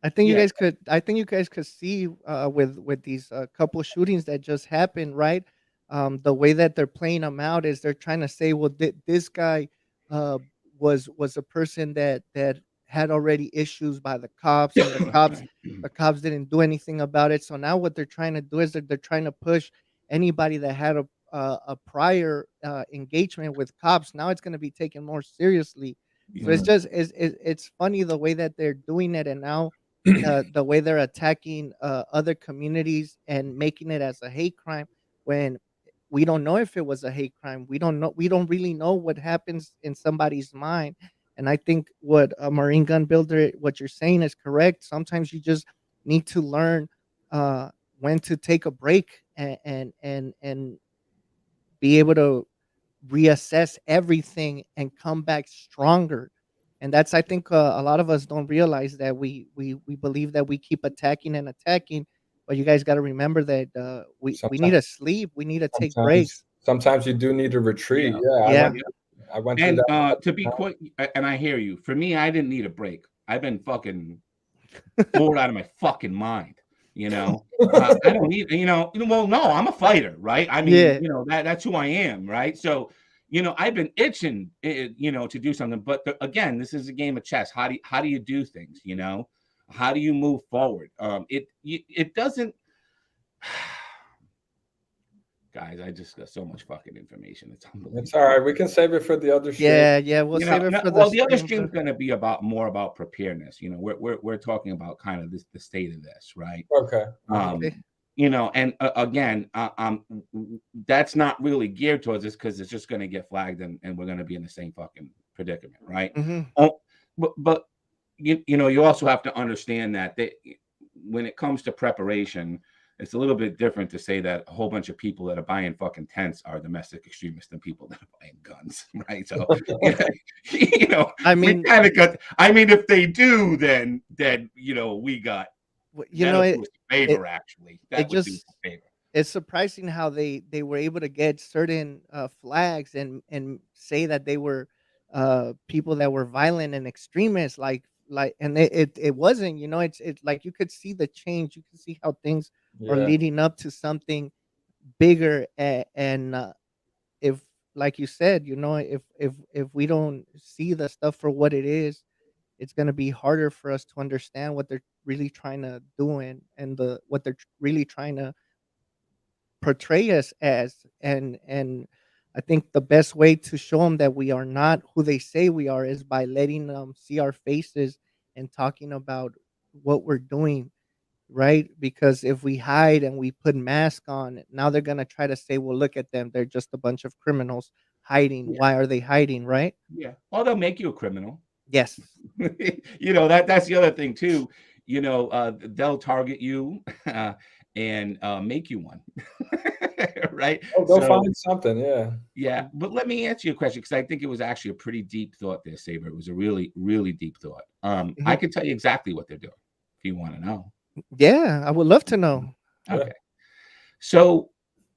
I think you guys could. I think you guys could see with these couple shootings that just happened, right? The way that they're playing them out is they're trying to say, well, this guy uh, was a person that had already issues by the cops, and the cops didn't do anything about it. So now what they're trying to do is they're trying to push anybody that had a prior engagement with cops. Now it's going to be taken more seriously. So it's funny the way that they're doing it, and now the way they're attacking other communities and making it as a hate crime when we don't know if it was a hate crime. We don't know. We don't really know what happens in somebody's mind. And I think what a Marine gun builder, what you're saying is correct. Sometimes you just need to learn when to take a break and be able to reassess everything and come back stronger. And that's, I think, a lot of us don't realize that we believe that we keep attacking and attacking, but you guys got to remember that we need to sleep, we need to take breaks. Sometimes you do need to retreat. I went through and that. to be quick, and I hear you. For me, I didn't need a break. I've been fucking bored out of my fucking mind. I don't need, well, no, I'm a fighter, right? I mean, that's who I am, right? So, I've been itching, to do something. But again, this is a game of chess. How do you do things? How do you move forward? It doesn't. Guys, I just got so much fucking information. It's unbelievable. It's all right. We can save it for the other stream. Yeah, we'll save it for the other stream's going to be more about preparedness. We're talking about kind of the state of this, right? Okay. And again, that's not really geared towards this because it's just going to get flagged and we're going to be in the same fucking predicament, right? But you also have to understand that when it comes to preparation, it's a little bit different to say that a whole bunch of people that are buying fucking tents are domestic extremists than people that are buying guns, right? So, I mean, we kind of got. I mean, if they do, then we got. Favor actually. That would do us a favor. It's surprising how they were able to get certain flags and say that they were people that were violent and extremists, and it wasn't. It's like you could see the change. You can see how things are leading up to something bigger. And if, like you said, if we don't see the stuff for what it is, it's going to be harder for us to understand what they're really trying to do and what they're really trying to portray us as. And I think the best way to show them that we are not who they say we are is by letting them see our faces and talking about what we're doing, right? Because if we hide and we put masks on, now they're going to try to say, well, look at them, they're just a bunch of criminals hiding. Why are they hiding, right? Yeah. Well, they'll make you a criminal. Yes. That's the other thing too. They'll target you and make you one. Right? They'll find something. Yeah. But let me answer your question, because I think it was actually a pretty deep thought there, Sabr. It was a really, really deep thought. I can tell you exactly what they're doing if you want to know. Yeah, I would love to know. Okay. So,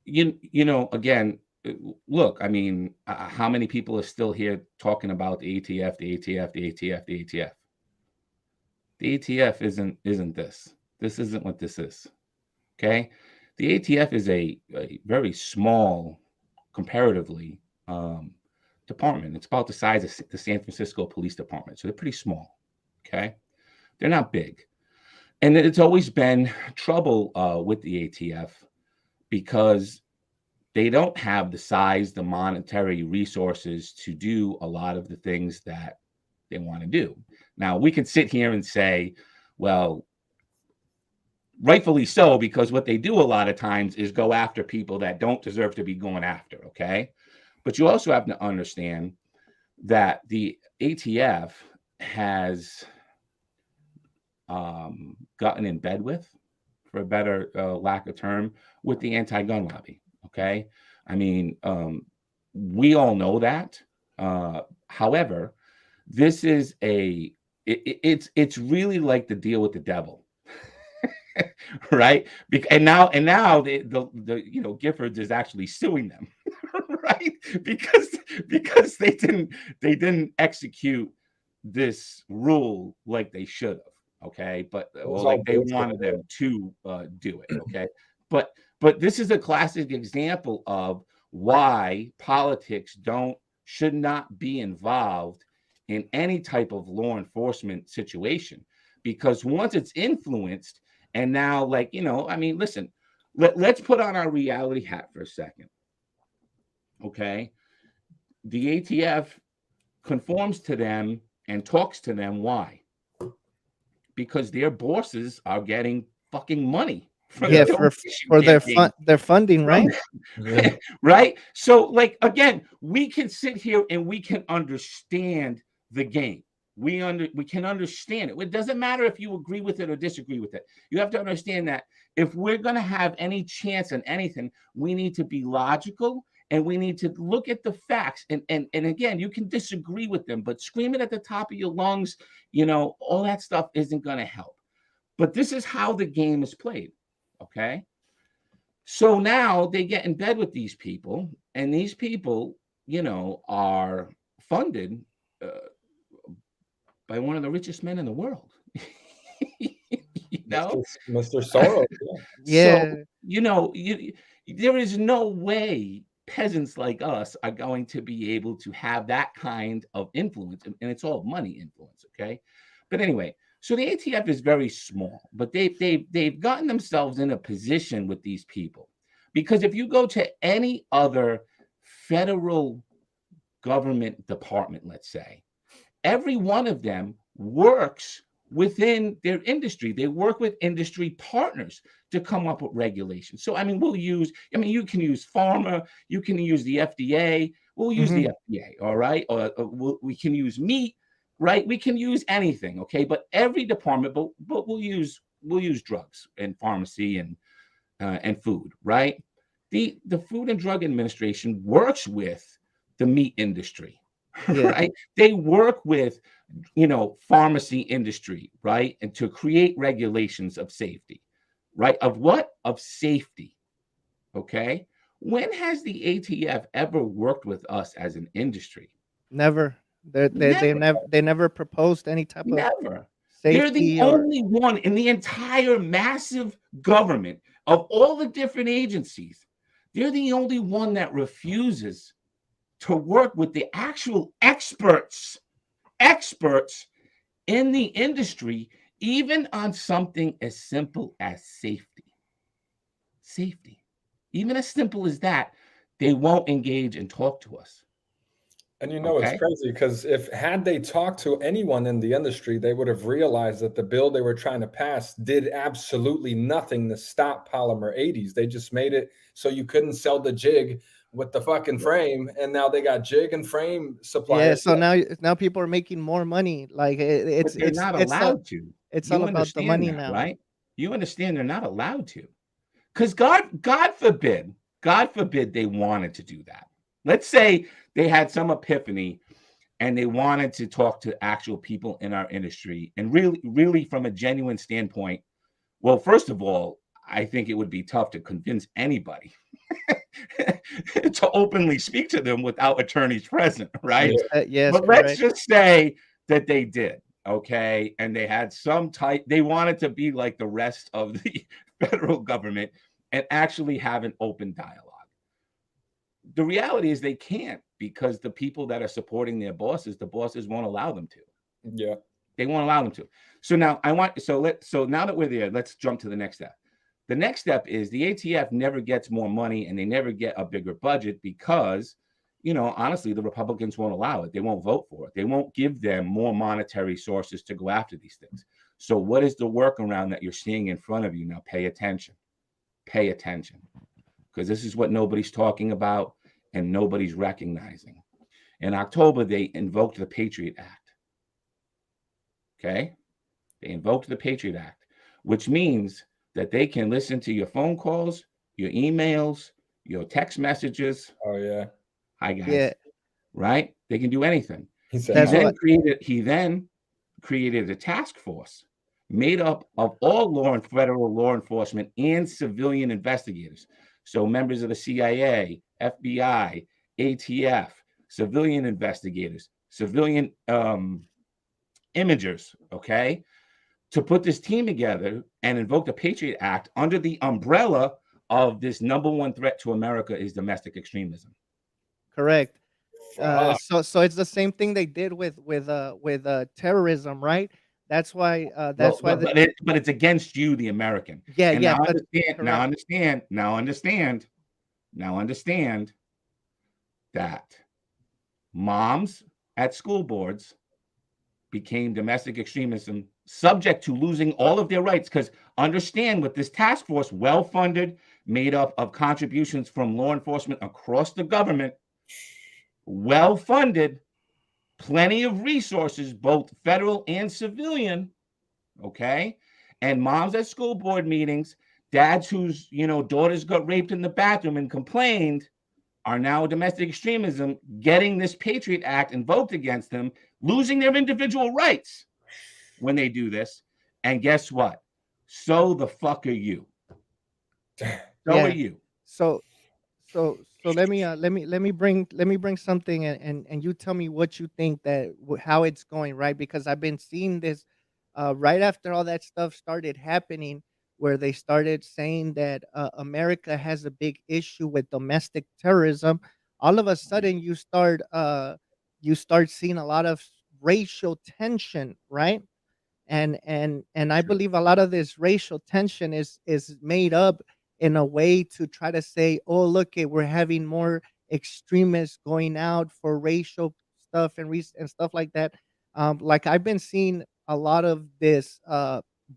again, look, I mean, how many people are still here talking about the ATF, the ATF, the ATF, the ATF? The ATF isn't this. This isn't what this is. Okay? The ATF is a very small, comparatively, department. It's about the size of the San Francisco Police Department. So they're pretty small. Okay? They're not big. And it's always been trouble with the ATF because they don't have the size, the monetary resources to do a lot of the things that they want to do. Now, we can sit here and say, well, rightfully so, because what they do a lot of times is go after people that don't deserve to be going after. Okay. But you also have to understand that the ATF has gotten in bed with, for a better lack of term, with the anti-gun lobby. Okay. I mean, we all know that. However, this is it's really like the deal with the devil. Right? And now the Giffords is actually suing them, right? Because they didn't execute this rule like they should have. Okay, but well, like they wanted them to do it. Okay, but this is a classic example of why politics should not be involved in any type of law enforcement situation, because once it's influenced, and now, like, I mean, listen, let's put on our reality hat for a second. Okay, the ATF conforms to them and talks to them. Why? Because their bosses are getting fucking money from for their funding, right? Yeah. Right. So, like, again, we can sit here and we can understand the game. We can understand it. It doesn't matter if you agree with it or disagree with it. You have to understand that if we're going to have any chance in anything, we need to be logical and we need to look at the facts. And again, you can disagree with them, but screaming at the top of your lungs, all that stuff isn't going to help. But this is how the game is played. Okay. So now they get in bed with these people, and these people, are funded by one of the richest men in the world. Mr. Soros. Yeah. So, there is no way peasants like us are going to be able to have that kind of influence, and it's all money influence. Okay. But anyway, so the ATF is very small, but they've gotten themselves in a position with these people, because if you go to any other federal government department, let's say, every one of them works within their industry. They work with industry partners to come up with regulations. So, I mean, you can use pharma, you can use the FDA, we'll use the FDA, all right? Or we can use meat, right? We can use anything, okay? But every department, but we'll use drugs and pharmacy and food, right? The Food and Drug Administration works with the meat industry, right? They work with, pharmacy industry, right? And to create regulations of safety, right? Of what? Of safety. Okay. When has the ATF ever worked with us as an industry? Never. They never proposed any type of Never. They're the safety only one in the entire massive government of all the different agencies. They're the only one that refuses to work with the actual experts in the industry, even on something as simple as safety. Even as simple as that, they won't engage and talk to us. And it's crazy, because had they talked to anyone in the industry, they would have realized that the bill they were trying to pass did absolutely nothing to stop polymer 80s. They just made it so you couldn't sell the jig with the fucking frame, and now they got jig and frame suppliers. Yeah, so now people are making more money. Like but they're not allowed to. It's all about the money now, right? You understand they're not allowed to, because God forbid they wanted to do that. Let's say they had some epiphany and they wanted to talk to actual people in our industry, and really from a genuine standpoint. Well, first of all, I think it would be tough to convince anybody to openly speak to them without attorneys present, right? Yes, but let's just say that they did, okay? And they had they wanted to be like the rest of the federal government and actually have an open dialogue. The reality is they can't, because the people that are supporting their bosses, the bosses won't allow them to. Yeah. They won't allow them to. So now now that we're there, let's jump to the next step. The next step is the ATF never gets more money and they never get a bigger budget because, honestly, the Republicans won't allow it. They won't vote for it. They won't give them more monetary sources to go after these things. So what is the workaround that you're seeing in front of you? Now pay attention. Pay attention. Because this is what nobody's talking about and nobody's recognizing. In October, they invoked the Patriot Act. Okay? They invoked the Patriot Act, which means that they can listen to your phone calls, your emails, your text messages. Oh yeah. Hi guys. Yeah, Right? They can do anything. He said that's hi. what. He then created a task force made up of all federal law enforcement and civilian investigators. So members of the CIA, FBI, ATF, civilian investigators, civilian imagers, okay, to put this team together and invoke the Patriot Act under the umbrella of this number one threat to America is domestic extremism. Correct. Fuck. So it's the same thing they did with terrorism, right? That's why Well, that's why the but it's against you, the American. yeah, And yeah, now but now correct. understand, now understand, now understand that moms at school boards became domestic extremism subject to losing all of their rights. Because understand, with this task force, well funded, made up of contributions from law enforcement across the government, well funded, plenty of resources, both federal and civilian, okay? And moms at school board meetings, dads whose daughters got raped in the bathroom and complained, are now domestic extremism, getting this Patriot Act invoked against them, losing their individual rights when they do this. And guess what? So the fuck are you. So are Yeah. you. So so let me bring something, and you tell me what you think that how it's going, right? Because I've been seeing this right after all that stuff started happening, where they started saying that America has a big issue with domestic terrorism. All of a sudden, you start seeing a lot of racial tension, right? And I Sure. believe a lot of this racial tension is made up in a way to try to say, oh, look, we're having more extremists going out for racial stuff and stuff like that. Like I've been seeing a lot of this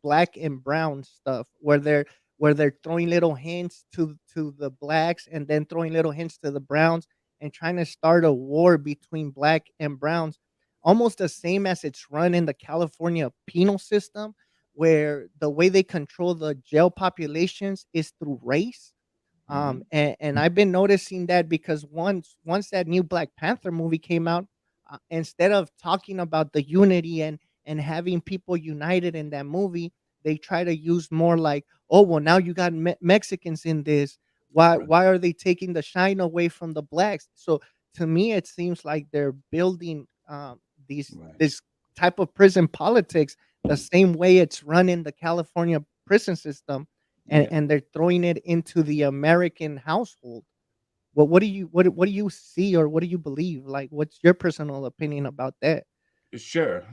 black and brown stuff where they're throwing little hints to the blacks and then throwing little hints to the browns and trying to start a war between black and browns, almost the same as it's run in the California penal system, where the way they control the jail populations is through race. Mhm. And I've been noticing that because once that new Black Panther movie came out, instead of talking about the unity and having people united in that movie, they try to use more like, oh well, now you got Mexicans in this. Why Right. why are they taking the shine away from the blacks? So to me, it seems like they're building these Right. this type of prison politics the same way it's run in the California prison system, and Yeah. and they're throwing it into the American household. What do you see, or what do you believe? Like, what's your personal opinion about that? Sure.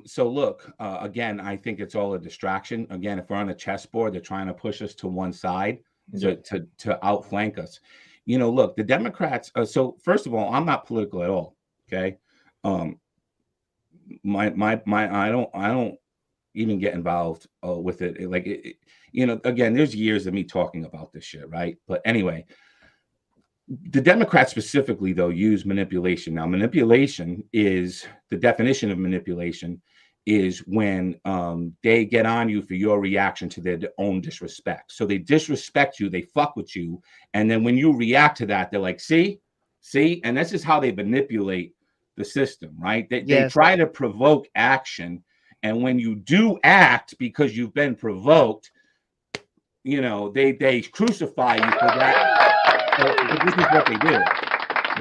So look, again, I think it's all a distraction. Again, if we're on a chessboard, they're trying to push us to one side Yeah. to outflank us. Look, the Democrats. So first of all, I'm not political at all. Okay. Um, I don't even get involved with it. Like again, there's years of me talking about this shit, right? But anyway, the Democrats specifically, though, use manipulation. Now, manipulation is the definition of manipulation is when they get on you for your reaction to their own disrespect. So they disrespect you, they fuck with you, and then when you react to that, they're like, see, and this is how they manipulate the system, right? They Yes, try to provoke action, and when you do act because you've been provoked, they crucify you for that. But this is what they do,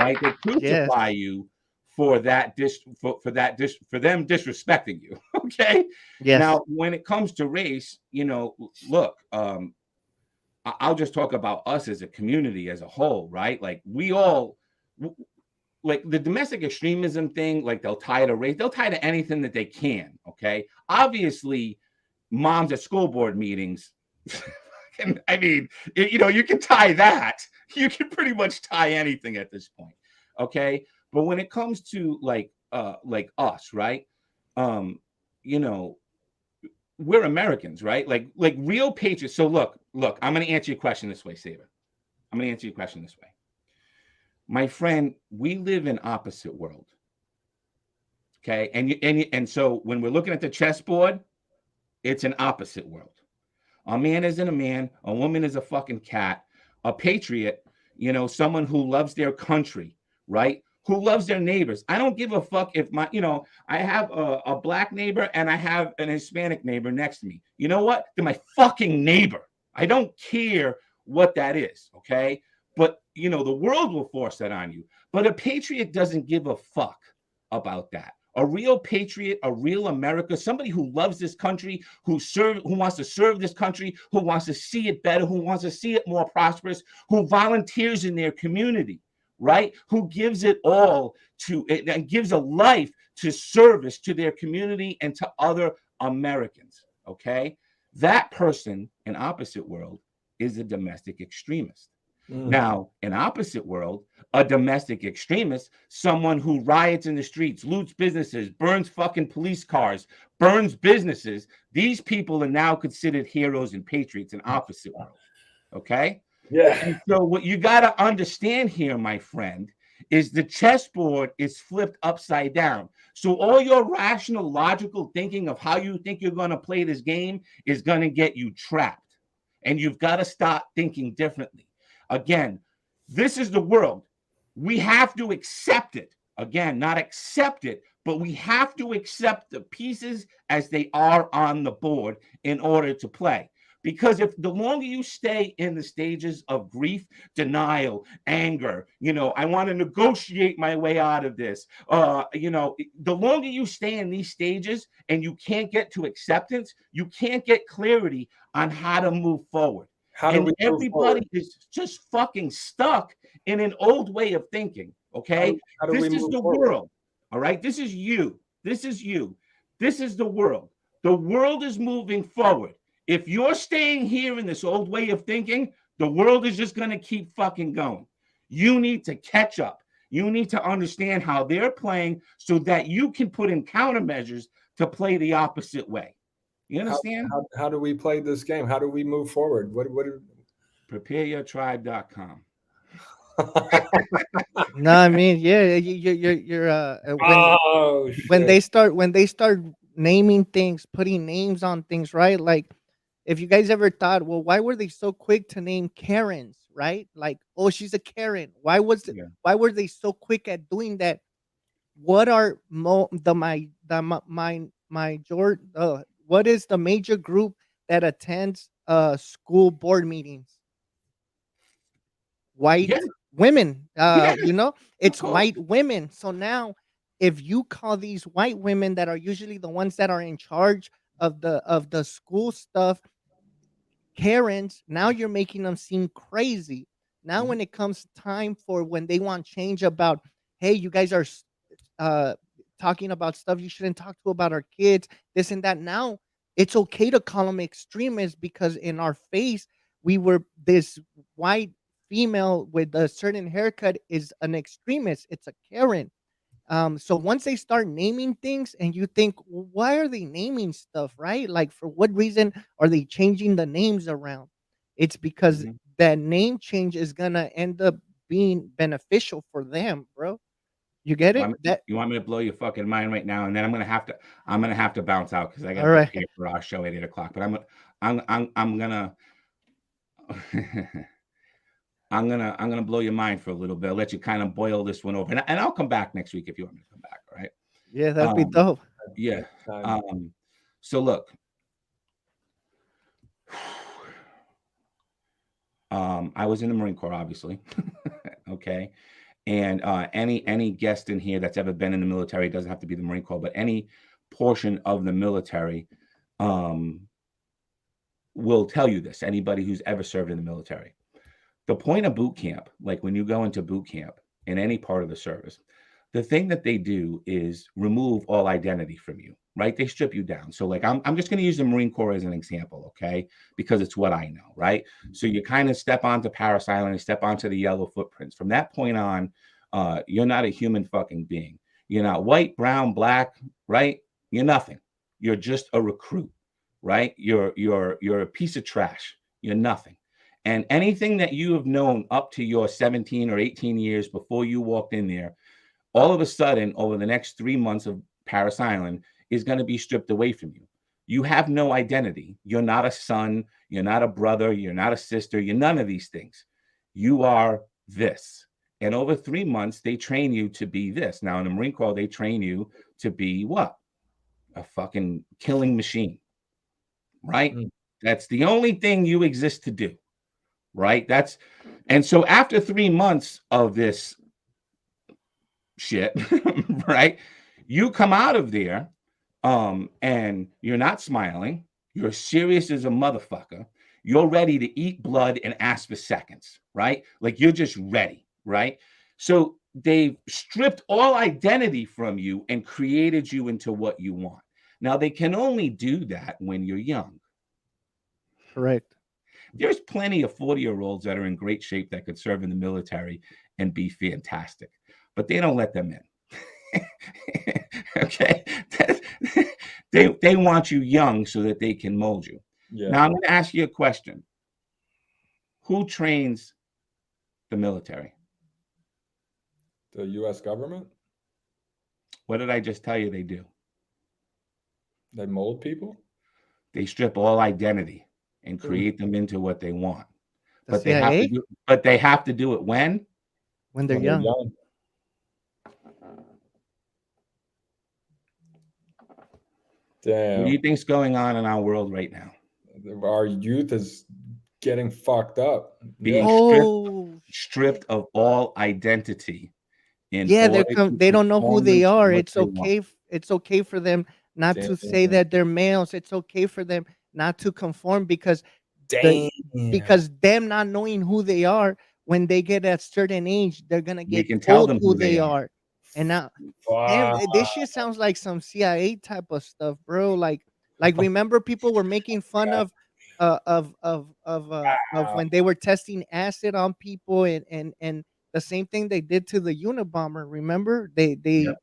right? They yes, crucify you for that for them disrespecting you. Okay. yes, Now, when it comes to race, look, I'll just talk about us as a community as a whole, right? Like we all like the domestic extremism thing, like they'll tie to race, they'll tie to anything that they can. Okay. Obviously, moms at school board meetings. And I mean, you can tie that. You can pretty much tie anything at this point. Okay. But when it comes to like us, right? Um, you know, we're Americans, right? Like real patriots. So look, I'm going to answer your question this way, Sabr. I'm going to answer your question this way. My friend, we live in opposite world. Okay. And so when we're looking at the chessboard, it's an opposite world. A man isn't a man. A woman is a fucking cat. A patriot, someone who loves their country, right? Who loves their neighbors. I don't give a fuck if I have a black neighbor and I have an Hispanic neighbor next to me. You know what? They're my fucking neighbor. I don't care what that is, okay? But, the world will force that on you. But a patriot doesn't give a fuck about that. A real patriot, a real America, somebody who loves this country, who wants to serve this country, who wants to see it better, who wants to see it more prosperous, who volunteers in their community, right? Who gives it all and gives a life to service to their community and to other Americans, okay? That person in opposite world is a domestic extremist. Now, in opposite world, a domestic extremist, someone who riots in the streets, loots businesses, burns fucking police cars, burns businesses. These people are now considered heroes and patriots in opposite world. Okay? Yeah. And so what you got to understand here, my friend, is the chessboard is flipped upside down. So all your rational, logical thinking of how you think you're going to play this game is going to get you trapped. And you've got to start thinking differently. Again, this is the world. We have to accept it. Again, not accept it, but we have to accept the pieces as they are on the board in order to play. Because if the longer you stay in the stages of grief, denial, anger, I want to negotiate my way out of this. The longer you stay in these stages and you can't get to acceptance, you can't get clarity on how to move forward. And everybody is just fucking stuck in an old way of thinking. Okay. This is the world. All right. This is you. This is you. This is the world. The world is moving forward. If you're staying here in this old way of thinking, the world is just going to keep fucking going. You need to catch up. You need to understand how they're playing so that you can put in countermeasures to play the opposite way. You understand? How do we play this game? How do we move forward? Prepareyourtribe.com. No, I mean, yeah, you're when they start naming things, putting names on things, right? Like, if you guys ever thought, well, why were they so quick to name Karens, right? Like, oh, she's a Karen. Why were they so quick at doing that? What are what is the major group that attends school board meetings? White women. It's white women. So now, if you call these white women that are usually the ones that are in charge of the school stuff Karens, now you're making them seem crazy. Now when it comes time for when they want change about, hey, you guys are talking about stuff you shouldn't talk to about our kids, this and that. Now it's okay to call them extremists because in our face we were this white female with a certain haircut is an extremist. It's a Karen. So once they start naming things and you think, well, why are they naming stuff, right? Like, for what reason are they changing the names around? It's because that name change is gonna end up being beneficial for them, bro. You get it? You want me to blow your fucking mind right now, and then I'm gonna have to bounce out because I got to prepare for our show at 8:00. But I'm gonna I'm gonna blow your mind for a little bit. I'll let you kind of boil this one over, and I'll come back next week if you want me to come back. All right? Yeah, that'd be dope. Yeah. So look, I was in the Marine Corps, obviously. Okay. And any guest in here that's ever been in the military, doesn't have to be the Marine Corps, but any portion of the military will tell you this. Anybody who's ever served in the military. The point of boot camp, like when you go into boot camp in any part of the service, the thing that they do is remove all identity from you, right? They strip you down. So like, I'm just going to use the Marine Corps as an example, okay? Because it's what I know, right? So you kind of step onto Paris Island, you step onto the yellow footprints. From that point on, you're not a human fucking being. You're not white, brown, black, right? You're nothing. You're just a recruit. right? You're a piece of trash. You're nothing. And anything that you have known up to your 17 or 18 years before you walked in there, all of a sudden, over the next 3 months of Paris Island, is going to be stripped away from you. You have no identity. You're not a son. You're not a brother. You're not a sister. You're none of these things. You are this. And over 3 months, they train you to be this. Now, in the Marine Corps, they train you to be what? A fucking killing machine, right? Mm. That's the only thing you exist to do, right? And so after 3 months of this shit, right? You come out of there, and you're not smiling. You're serious as a motherfucker. You're ready to eat blood and ask for seconds, right? Like you're just ready, right? So they've stripped all identity from you and created you into what you want. Now they can only do that when you're young. Correct. There's plenty of 40-year-olds that are in great shape that could serve in the military and be fantastic, but they don't let them in. Okay. They want you young so that they can mold you. Yeah. Now I'm going to ask you a question. Who trains the military? The U.S. government? What did I just tell you they do? They mold people? They strip all identity and create them into what they want. The But they have to CIA do but they have to do it when? when they're When they're young. young. What do Damn. you think's going on in our world right now? Our youth is getting fucked up. Being Yeah. Oh, stripped of all identity in yeah, order to they don't know who conform they into are. what It's they want. okay. It's okay for them not to say Damn. that they're males. It's okay for them not to conform because Damn. them not knowing who they are, when they get at certain age, they're gonna They get can tell told them who who they they are. are. And now, damn, Fuck. this shit sounds like some CIA type of stuff, bro. Like remember people were making fun of when they were testing acid on people, and the same thing they did to the Unabomber. Remember, Yep.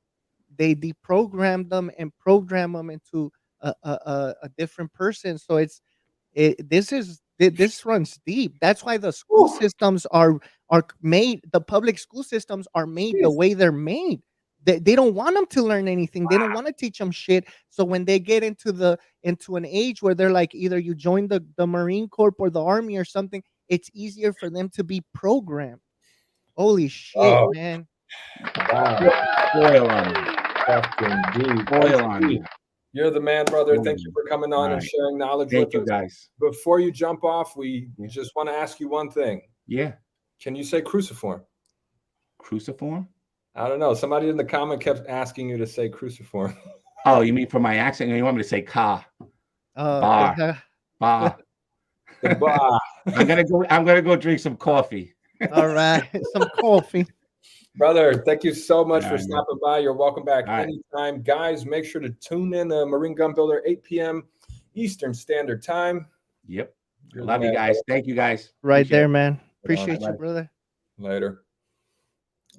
they deprogrammed them and programmed them into a different person. So this runs deep. That's why the school Whew. systems are made. The public school systems are made the Jeez. way they're made. They don't want them to learn anything. They don't want to teach them shit. So when they get into an age where they're like, either you join the Marine Corps or the Army or something, it's easier for them to be programmed. Holy shit, Oh, man. wow. Spoil on you. Fucking dude. Spoil on MC, you. you're the man, brother. Thank you for coming on and Alright. sharing knowledge Thank with you us. guys. Before you jump off, we Yeah. just want to ask you one thing. Yeah. Can you say cruciform? Cruciform? I don't know. Somebody in the comment kept asking you to say cruciform. Oh, you mean for my accent? You want me to say ka? Uh, Bar. uh, Ba. The bah. I'm gonna go drink some coffee. all right, some coffee. Brother, thank you so much for Yeah, man. stopping by. You're welcome back All right. anytime. Guys, make sure to tune in to Marine Gun Builder, 8 p.m. Eastern Standard Time. Yep. You're the Love you man, guys. brother. Thank you guys. Right Appreciate there, it. man. Appreciate you, Bye. brother. Later.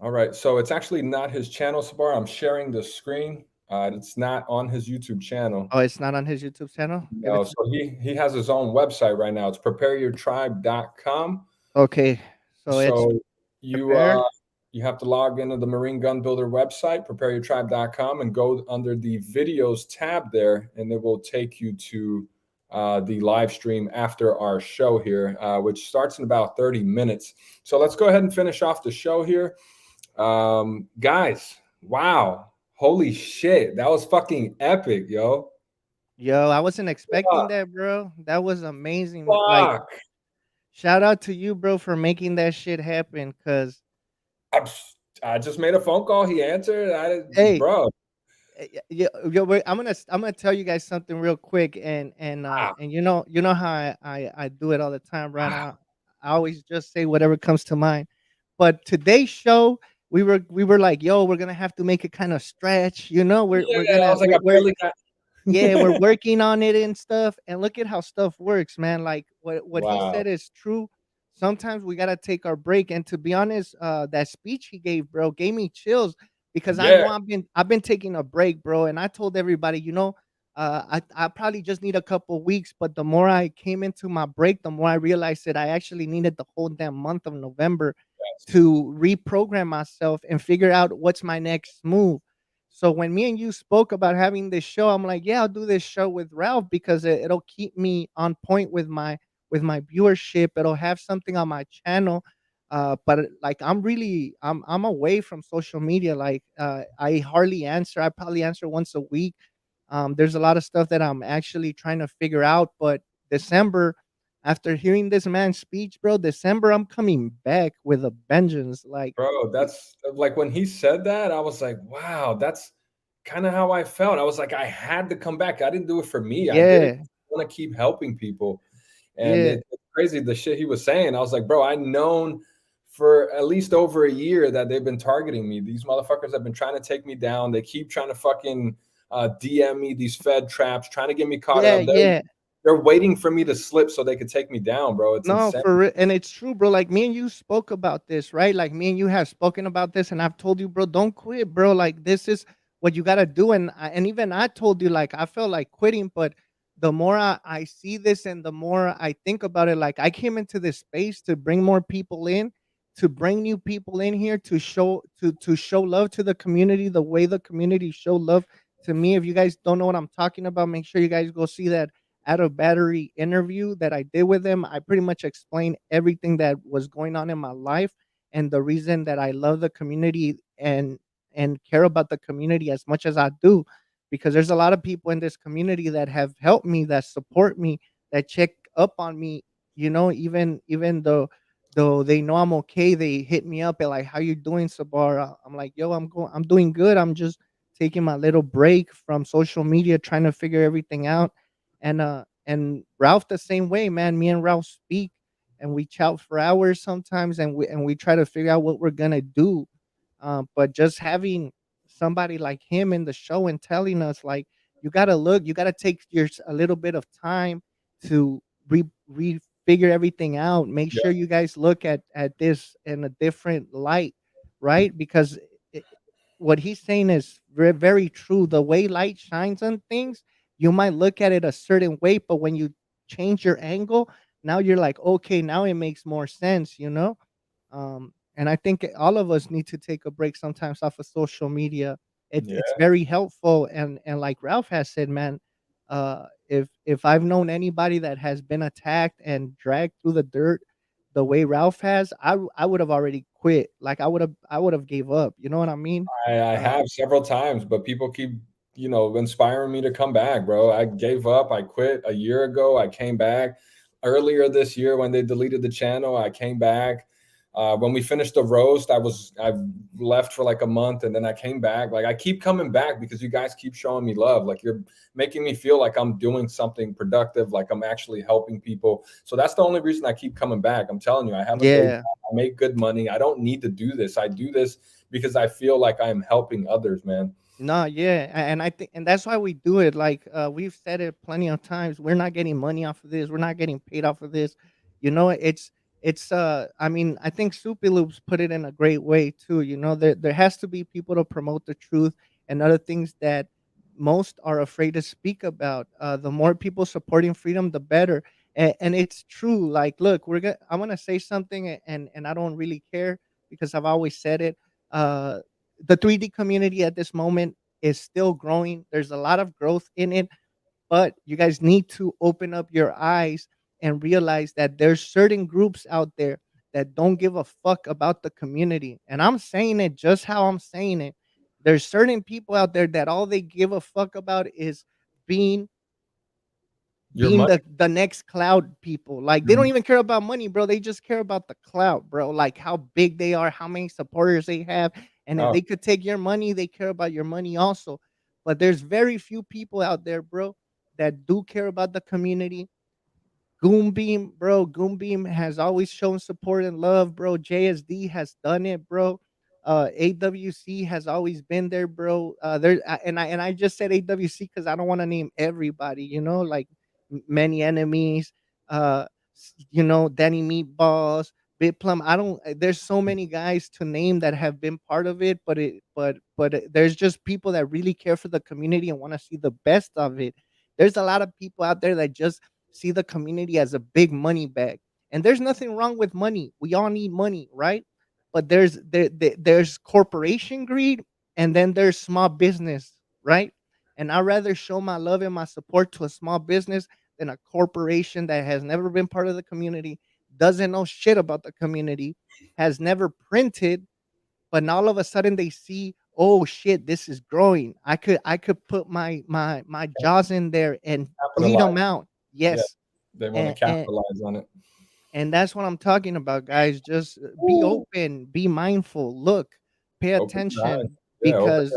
All right. So it's actually not his channel, Sabr. I'm sharing the screen. It's not on his YouTube channel. Oh, it's not on his YouTube channel? Give No, it to so he has his own website right now. It's prepareyourtribe.com. Okay. So it's So you prepared. you have to log into the Marine Gun Builder website, prepareyourtribe.com, and go under the videos tab there, and it will take you to the live stream after our show here, which starts in about 30 minutes. So let's go ahead and finish off the show here. Guys, wow. Holy shit. That was fucking epic, yo. Yo, I wasn't expecting Fuck. that, bro. That was amazing. Like, Fuck. shout out to you, bro, for making that shit happen. Cause I just made a phone call. He answered. hey, Bro. wait, I'm gonna tell you guys something real quick, and you know how I do it all the time, right? I always just say whatever comes to mind. But today's show, we were like, yo, we're gonna have to make it kind of stretch, you know. We're I gonna was like, I barely got. yeah, we're working on it and stuff. And look at how stuff works, man. Like what he Wow. said is true. Sometimes we gotta take our break. And to be honest, that speech he gave, bro, gave me chills because I know Yeah. I've been taking a break, bro. And I told everybody, I probably just need a couple weeks, but the more I came into my break, the more I realized that I actually needed the whole damn month of November Yes. to reprogram myself and figure out what's my next move. So when me and you spoke about having this show, I'm like, yeah, I'll do this show with Ralph because it'll keep me on point with my viewership. It'll have something on my channel. But like I'm away from social media. Like I hardly answer. I probably answer once a week. There's a lot of stuff that I'm actually trying to figure out. But December, after hearing this man's speech, bro, December, I'm coming back with a vengeance. Like, Bro, that's like when he said that, I was like, wow, that's kind of how I felt. I was like, I had to come back. I didn't do it for me. I did it. yeah, I want to keep helping people. And yeah, it's crazy the shit he was saying. I was like, bro, I known for at least over a year that they've been targeting me. These motherfuckers have been trying to take me down. They keep trying to fucking DM me these Fed traps, trying to get me caught yeah, up. yeah. They're waiting for me to slip so they could take me down, bro. It's No, insane. for real, and it's true, bro. Like me and you spoke about this, right? Like me and you have spoken about this, and I've told you, bro, don't quit, bro. Like this is what you gotta do, and even I told you, like I felt like quitting, but the more I see this, and the more I think about it, like I came into this space to bring more people in, to bring new people in here, to show love to the community, the way the community show love to me. If you guys don't know what I'm talking about, make sure you guys go see that out of battery interview that I did with him. I pretty much explained everything that was going on in my life and the reason that I love the community and care about the community as much as I do, because there's a lot of people in this community that have helped me, that support me, that check up on me. Even though they know I'm okay, they hit me up and like, "How you doing, Sabr?" I'm like, "Yo, I'm doing good. I'm just taking my little break from social media, trying to figure everything out." And Ralph the same way, man. Me and Ralph speak and we chat for hours sometimes, and we try to figure out what we're gonna do. But just having somebody like him in the show and telling us like, you gotta take a little bit of time to figure everything out. Make Yeah. sure you guys look at this in a different light, right? Because it, what he's saying is very true. The way light shines on things, you might look at it a certain way, but when you change your angle, now you're like, okay, now it makes more sense, you know? And I think all of us need to take a break sometimes off of social media. It's Yeah. very helpful, and like Ralph has said, man, if I've known anybody that has been attacked and dragged through the dirt the way Ralph has, I would have already quit. Like I would have gave up. You know what I mean? I Uh, have several times, but people keep, inspiring me to come back, bro. I gave up. I quit a year ago. I came back earlier this year when they deleted the channel. I came back. When we finished the roast, I left for like a month and then I came back. Like I keep coming back because you guys keep showing me love. Like you're making me feel like I'm doing something productive, like I'm actually helping people. So that's the only reason I keep coming back. I'm telling you, I have a day yeah. job. I make good money. I don't need to do this. I do this because I feel like I am helping others, man. No, yeah, and I think, and that's why we do it. Like we've said it plenty of times. We're not getting money off of this. We're not getting paid off of this. It's. I mean, I think Soupy Loops put it in a great way too. There has to be people to promote the truth and other things that most are afraid to speak about. The more people supporting freedom, the better. And it's true. Like, look, I'm gonna say something, and I don't really care because I've always said it. The 3D community at this moment is still growing. There's a lot of growth in it, but you guys need to open up your eyes and realize that there's certain groups out there that don't give a fuck about the community. And I'm saying it just how I'm saying it. There's certain people out there that all they give a fuck about is being Your being money. the next cloud people. Like they don't even care about money, bro. They just care about the clout, bro. Like how big they are, how many supporters they have. And if Oh, they could take your money, they care about your money also. But there's very few people out there, bro, that do care about the community. Goombeam, bro. Goombeam has always shown support and love, bro. JSD has done it, bro. AWC has always been there, bro. And I just said AWC because I don't want to name everybody, like many enemies, Danny Meatballs, Bitplum, I don't. There's so many guys to name that have been part of it, there's just people that really care for the community and want to see the best of it. There's a lot of people out there that just see the community as a big money bag, and there's nothing wrong with money. We all need money, right? But there's corporation greed, and then there's small business, right? And I'd rather show my love and my support to a small business than a corporation that has never been part of the community, doesn't know shit about the community, has never printed, but now all of a sudden they see, oh shit, this is growing. I could put my jaws in there and bleed them Capitalize. out. Yeah, Yes, they want to and and capitalize on it. and that's what I'm talking about, guys. Just be Ooh, open, be mindful, look, pay open your eyes. attention, Yeah, open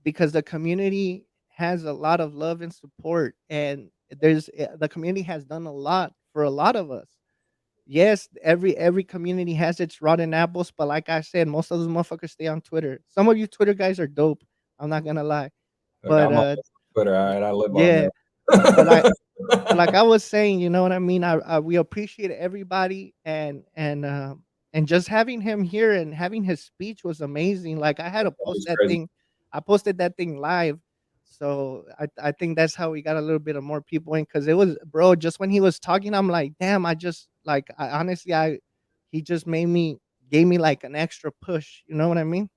because your the community has a lot of love and support, and the community has done a lot for a lot of us. Yes, every community has its rotten apples, but like I said, most of those motherfuckers stay on Twitter. Some of you Twitter guys are dope. I'm not gonna lie, Look, but I'm on Twitter. All y- right, I live on yeah, there. but like I was saying, you know what I mean. We appreciate everybody, and just having him here and having his speech was amazing. Like I had to That post was that crazy, thing, I posted that thing live, so I think that's how we got a little bit of more people in, because it was, bro. Just when he was talking, I'm like, damn. I just like I honestly I he just gave me like an extra push. You know what I mean?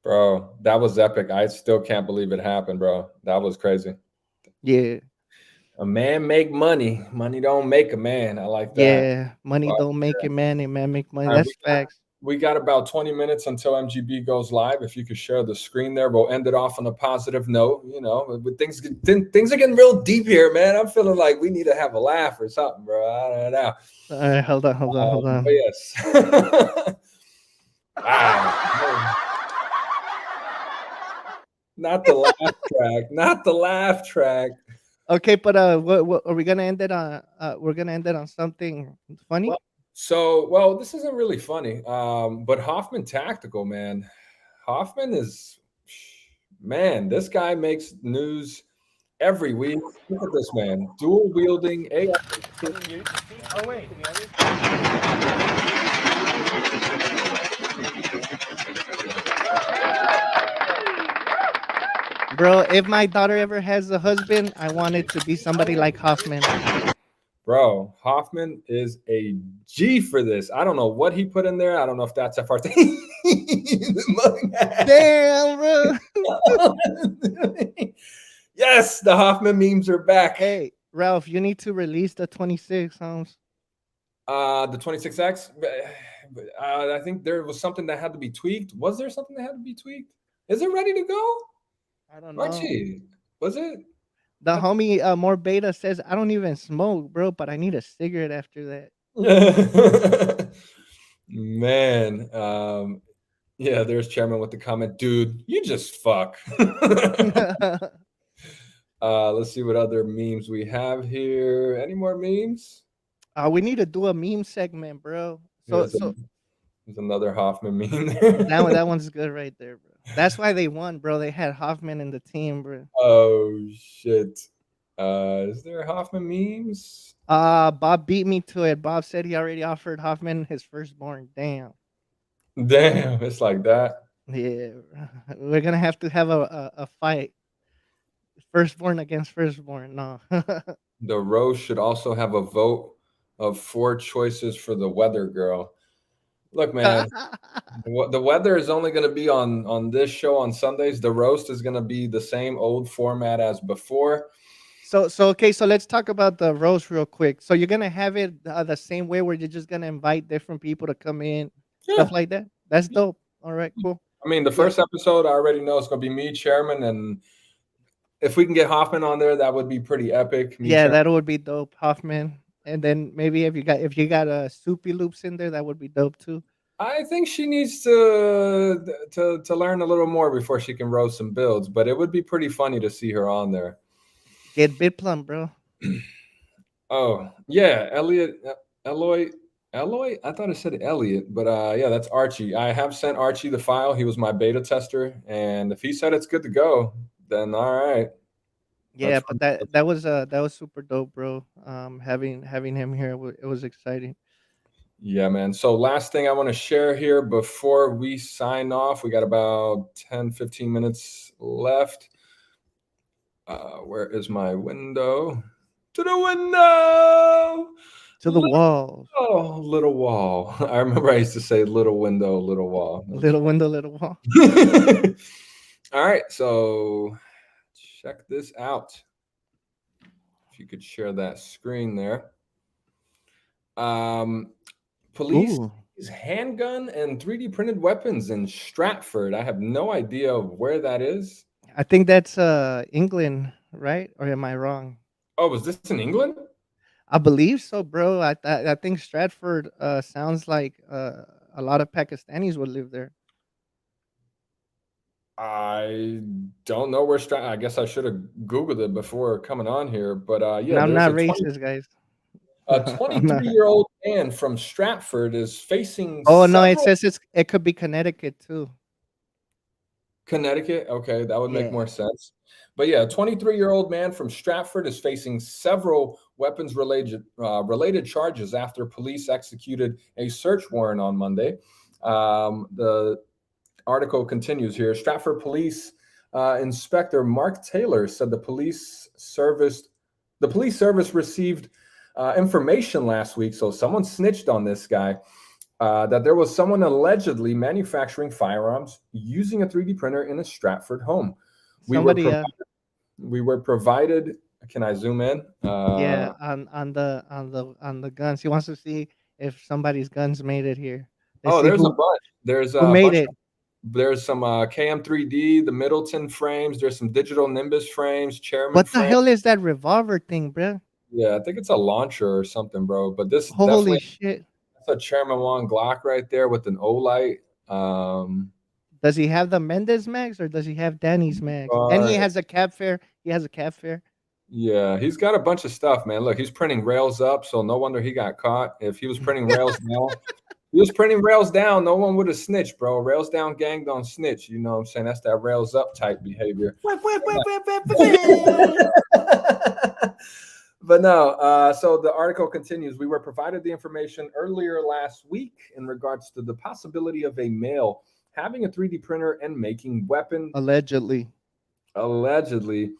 bro. That was epic. I still can't believe it happened, bro. That was crazy. Yeah, A man make money. Money don't make a man. I like that. yeah. Money But, don't make it, man. And man make money. all right, That's facts. we got about 20 minutes until MGB goes live. If you could share the screen there, we'll end it off on a positive note. You know, but things are getting real deep here, man. I'm feeling like we need to have a laugh or something, bro. I don't know. All right, hold on, hold on, hold But on. yes. Wow. Not the laugh track. Not the laugh track. Okay, but what are we gonna end it on? We're gonna end it on something funny. Well, well, this isn't really funny. But Hoffman tactical, man. Hoffman is, man, this guy makes news every week. Look at this man, dual wielding AI. Oh wait, bro. If my daughter ever has a husband, I want it to be somebody like Hoffman. Bro, Hoffman is a G for this. I don't know what he put in there. I don't know if that's FRT. Damn, bro. Yes, the Hoffman memes are back. Hey, Ralph, you need to release the 26 sounds. The 26X. I think there was something that had to be tweaked. Was there something that had to be tweaked? Is it ready to go? I don't know. Archie, was it? The homie more beta says I don't even smoke, bro, but I need a cigarette after that. Man, yeah, there's Chairman with the comment, dude, you just fuck. Let's see what other memes we have here. Any more memes? We need to do a meme segment, bro. So Here's, a, so here's another Hoffman meme that one's good right there, bro. That's why they won, bro. They had Hoffman in the team, bro. Oh shit. Is there Hoffman memes? Bob beat me to it. Bob said he already offered Hoffman his firstborn. Damn. Damn, it's like that. Yeah, we're gonna have to have a fight. Firstborn against firstborn. No. The roast should also have a vote of 4 choices for the weather girl. Look, man, the weather is only going to be on this show on Sundays. The roast is going to be the same old format as before. So okay, so let's talk about the roast real quick. So you're gonna have it the same way, where you're just gonna invite different people to come in, Yeah. stuff like that. That's dope. All right, cool. I mean, the Yeah, first episode, I already know it's going to be me, Chairman, and if we can get Hoffman on there, that would be pretty epic. Me, yeah, Chairman. that would be dope, Hoffman. And then maybe if you got a soupy loops in there, that would be dope too. I think she needs to learn a little more before she can roast some builds, but it would be pretty funny to see her on there. Get Bitplum, bro. Oh yeah, Elliot, Eloy. I thought it said Elliot, but yeah, that's Archie. I have sent Archie the file. He was my beta tester, and if he said it's good to go, then all right. Yeah, Let's but that was super dope, bro. Having him here, it was exciting. Yeah, man. So last thing I want to share here before we sign off, we got about 10, 15 minutes left. Where is my window? To the window! To the walls. Oh, little wall. I remember I used to say little window, little wall. Little window, little wall. All right, so check this out. If you could share that screen there. Police Ooh. handgun and 3D printed weapons in Stratford. I have no idea where that is. I think that's England, right? Or am I wrong? Oh, was this in England? I believe so, bro. I think Stratford sounds like a lot of Pakistanis would live there. I don't know where I guess I should have Googled it before coming on here. But And yeah, I'm there's not a racist, guys. a I'm not. 23-year-old man from Stratford is facing Oh no, it several. says it could be Connecticut too. Connecticut? Okay, that would make Yeah. more sense. But yeah, a 23-year-old man from Stratford is facing several weapons related charges after police executed a search warrant on Monday. The article continues here. Stratford Police Inspector Mark Taylor said the police service received information last week. So someone snitched on this guy. That there was someone allegedly manufacturing firearms using a 3D printer in a Stratford home. We were Somebody provided, we were provided. Can I zoom in? yeah, on the guns. He wants to see if somebody's guns made it here. They Oh, see there's a bunch. There's who a made bunch. it. There's some KM3D, the Middleton frames. There's some digital Nimbus frames, Chairman What the frame. hell is that revolver thing, bro? Yeah, I think it's a launcher or something, bro. But this Holy definitely shit. that's a Chairman Wong Glock right there with an O light. Does he have the Mendez mags or does he have Danny's mags? And he Bar. has a cab fare. He has a cab fare. Yeah, he's got a bunch of stuff, man. Look, he's printing rails up, so no wonder he got caught. If he was printing rails down, he was printing rails down, no one would have snitched, bro. Rails down gang don't snitch. You know what I'm saying? That's that rails up type behavior. But no, so the article continues. We were provided the information earlier last week in regards to the possibility of a male having a 3D printer and making weapons. Allegedly. Allegedly.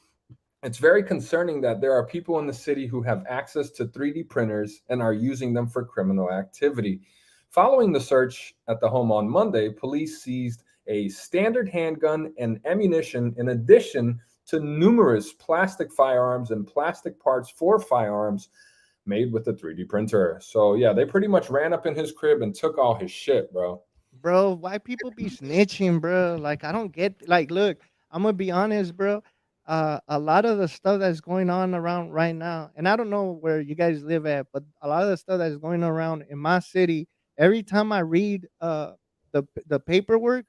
It's very concerning that there are people in the city who have access to 3D printers and are using them for criminal activity. Following the search at the home on Monday, police seized a standard handgun and ammunition in addition to numerous plastic firearms and plastic parts for firearms made with the 3D printer. So yeah, they pretty much ran up in his crib and took all his shit, bro. Bro, why people be snitching, bro? Like I don't get like look, I'm gonna be honest, bro. A lot of the stuff that's going on around right now, and I don't know where you guys live at, but a lot of the stuff that's going around in my city, every time I read the paperwork,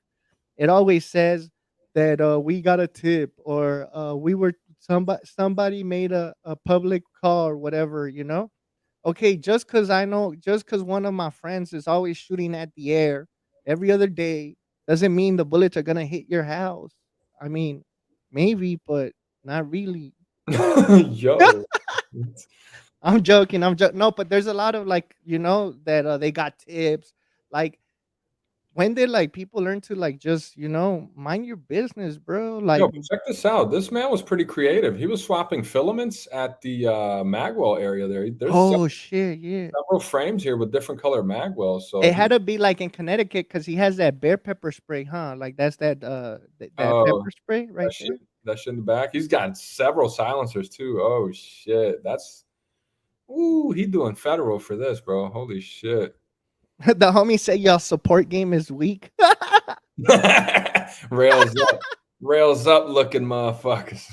it always says that we got a tip or we were somebody made a public call or whatever, you know. Okay, just because one of my friends is always shooting at the air every other day doesn't mean the bullets are gonna hit your house. I mean, maybe, but not really. Yo. I'm joking. I'm joking. No, but there's a lot of like, that they got tips. Like, when did like people learn to like just mind your business, bro? Yo, Like, but check this out. This man was pretty creative. He was swapping filaments at the Magwell area there. There's oh shit, yeah. several frames here with different color Magwells. So It he, had to be like in Connecticut because he has that bear pepper spray, huh? Like that's that oh, pepper spray right there. that shit in the back. He's got several silencers too. Oh shit, that's he doing federal for this, bro. Holy shit. The homie said y'all support game is weak. Rails up, rails up, looking motherfuckers.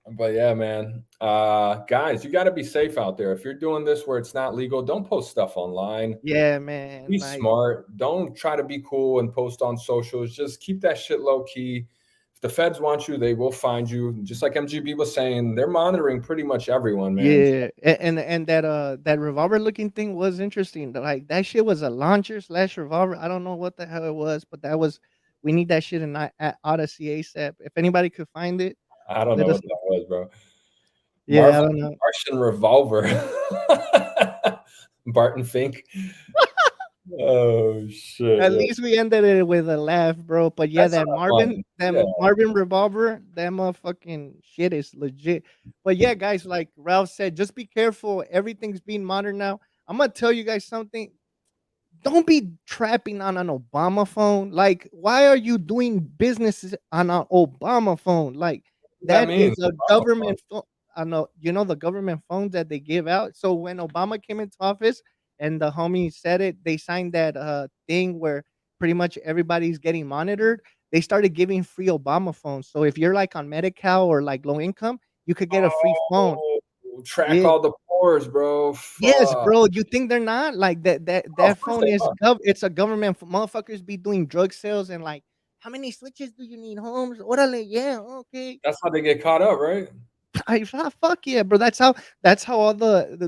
But yeah, man. Guys, you got to be safe out there. If you're doing this where it's not legal, don't post stuff online. Yeah, man. Be Like, smart. Don't try to be cool and post on socials. Just keep that shit low key. If the feds want you, they will find you. Just like MGB was saying, they're monitoring pretty much everyone, man. yeah, and that revolver looking thing was interesting. Like that shit was a launcher slash revolver. I don't know what the hell it was, but that was we need that shit in at Odyssey ASAP. If anybody could find it, I don't let know us. what that was, bro. Yeah, I don't know. Martian revolver. Barton Fink. Oh shit! At Yeah. least we ended it with a laugh, bro. But yeah, That's fun. that Yeah. Marvin revolver, that motherfucking shit is legit. But yeah, guys, like Ralph said, just be careful. Everything's being modern now. I'm gonna tell you guys something. Don't be trapping on an Obama phone. Like, why are you doing businesses on an Obama phone? Like, What does that that mean? is a Obama phone. government phone. I know, you know, the government phones that they give out. So when Obama came into office and the homie said it, they signed that thing where pretty much everybody's getting monitored. They started giving free Obama phones. So if you're like on Medi-Cal or like low income, you could get a free phone. Oh, track Yeah. all the pores, bro. Yes, Fuck. bro. You think they're not like that? Oh, of That course phone they is are. it's a government. Motherfuckers be doing drug sales and like, how many switches do you need, Holmes? Orale, yeah, okay. That's how they get caught up, right? Fuck yeah, bro. That's how all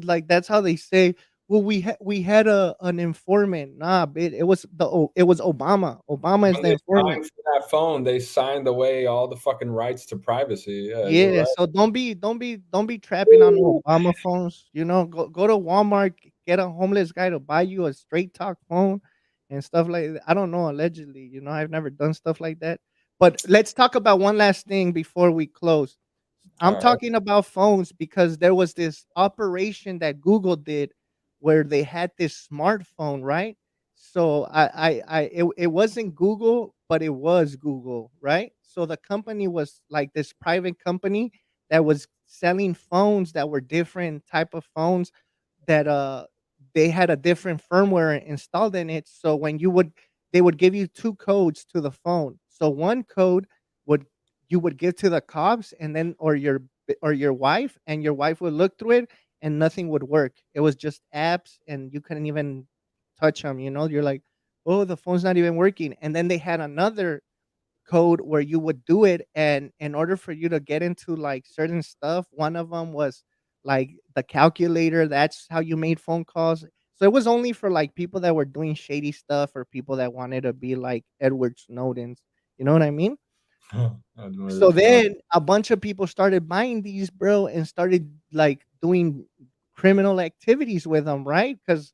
like that's how they say. Well, we had a an informant. Nah, it was it was Obama. Obama is When the they informant. signed for that phone, they signed away all the fucking rights to privacy. Yeah, you're Yeah, right. so don't be trapping on Obama phones. You know, go to Walmart, get a homeless guy to buy you a straight talk phone and stuff like that. I don't know, allegedly. You know, I've never done stuff like that. But let's talk about one last thing before we close. All I'm right. talking about phones because there was this operation that Google did where they had this smartphone, right? So it wasn't Google, but it was Google, right? So the company was like this private company that was selling phones that were different type of phones that they had a different firmware installed in it. So when you would they would give you two codes to the phone. So one code would you would give to the cops and then or your wife, and your wife would look through it and nothing would work. It was just apps and you couldn't even touch them, you know? You're like, "Oh, the phone's not even working." And then they had another code where you would do it, and in order for you to get into like certain stuff, one of them was like the calculator. That's how you made phone calls. So it was only for like people that were doing shady stuff or people that wanted to be like Edward Snowden's. You know what I mean? So Edward Snowden. then a bunch of people started buying these, bro, and started like doing criminal activities with them, right? Because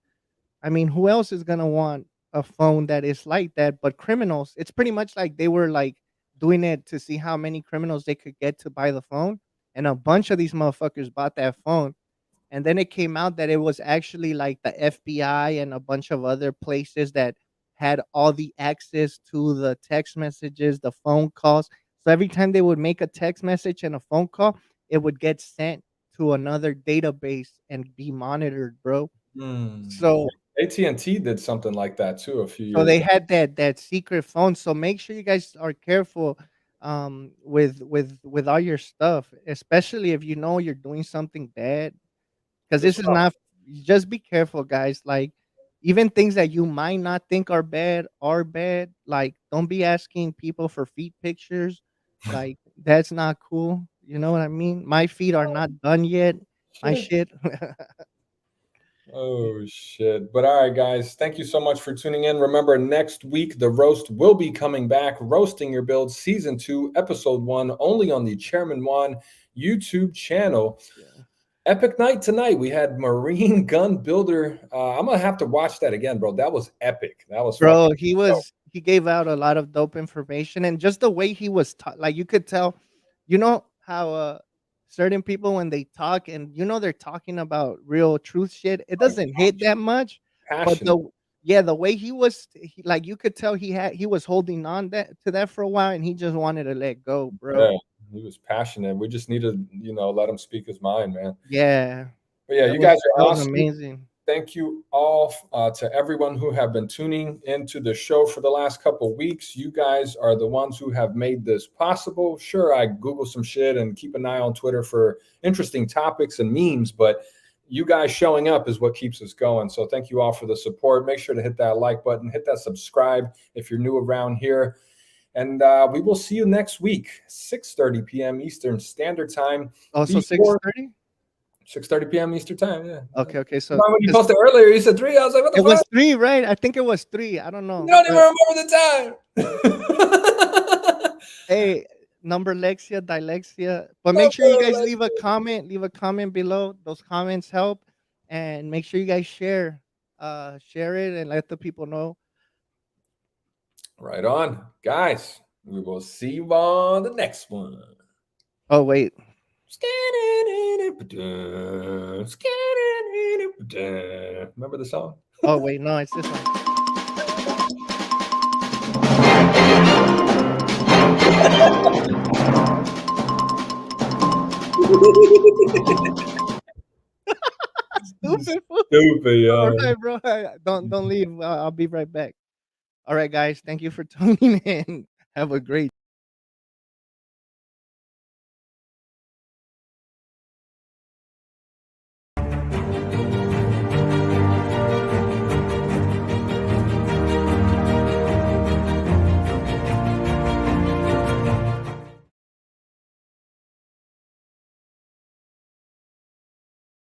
I mean, who else is gonna want a phone that is like that but criminals? It's pretty much like they were like doing it to see how many criminals they could get to buy the phone, and a bunch of these motherfuckers bought that phone. And then it came out that it was actually like the FBI and a bunch of other places that had all the access to the text messages, the phone calls. So every time they would make a text message and a phone call, it would get sent to another database and be monitored, bro. Hmm. So AT&T did something like that too a few so years they back. had that secret phone. So make sure you guys are careful with all your stuff, especially if you know you're doing something bad. Because this Just is not just be careful, guys. Like even things that you might not think are bad are bad. Like don't be asking people for feet pictures. Like that's not cool. You know what I mean? My feet are not done yet. My shit. shit. Oh shit. But all right, guys, thank you so much for tuning in. Remember, next week the roast will be coming back. Roasting Your Build Season 2, Episode 1, only on the Chairman One YouTube channel. Yeah. Epic night tonight. We had Marine Gun Builder. I'm gonna have to watch that again, bro. That was epic. That was fucking Bro, dope. he gave out a lot of dope information, and just the way he was like you could tell, you know how certain people when they talk and you know they're talking about real truth shit, it Like doesn't hit that much. But passionate. the way like you could tell he was holding on to that for a while and he just wanted to let go, bro. Yeah, he was passionate. We just need to, let him speak his mind, man. Yeah. But yeah, you guys are That was awesome. amazing. Thank you all to everyone who have been tuning into the show for the last couple weeks. You guys are the ones who have made this possible. Sure, I Google some shit and keep an eye on Twitter for interesting topics and memes, but you guys showing up is what keeps us going. So thank you all for the support. Make sure to hit that like button, hit that subscribe if you're new around here. And we will see you next week, 6:30 p.m. Eastern Standard Time. Also Before 6:30. 6:30 p.m. Eastern Time, yeah. Okay, okay. So When you 'cause posted earlier, you said 3. I was like, what the it fuck? was 3, right? I think it was 3. I don't You know. don't even But remember the time. hey, number Lexia, dyslexia. But make sure you guys Number, leave a comment below. Those comments help. and make sure you guys share it and let the people know. Right on, guys. We will see you on the next one. Oh wait. Remember the song? Oh wait, no, it's this one. Stupid fool. Stupid, All yo. right, bro. Don't leave. I'll be right back. All right, guys. Thank you for tuning in. Have a great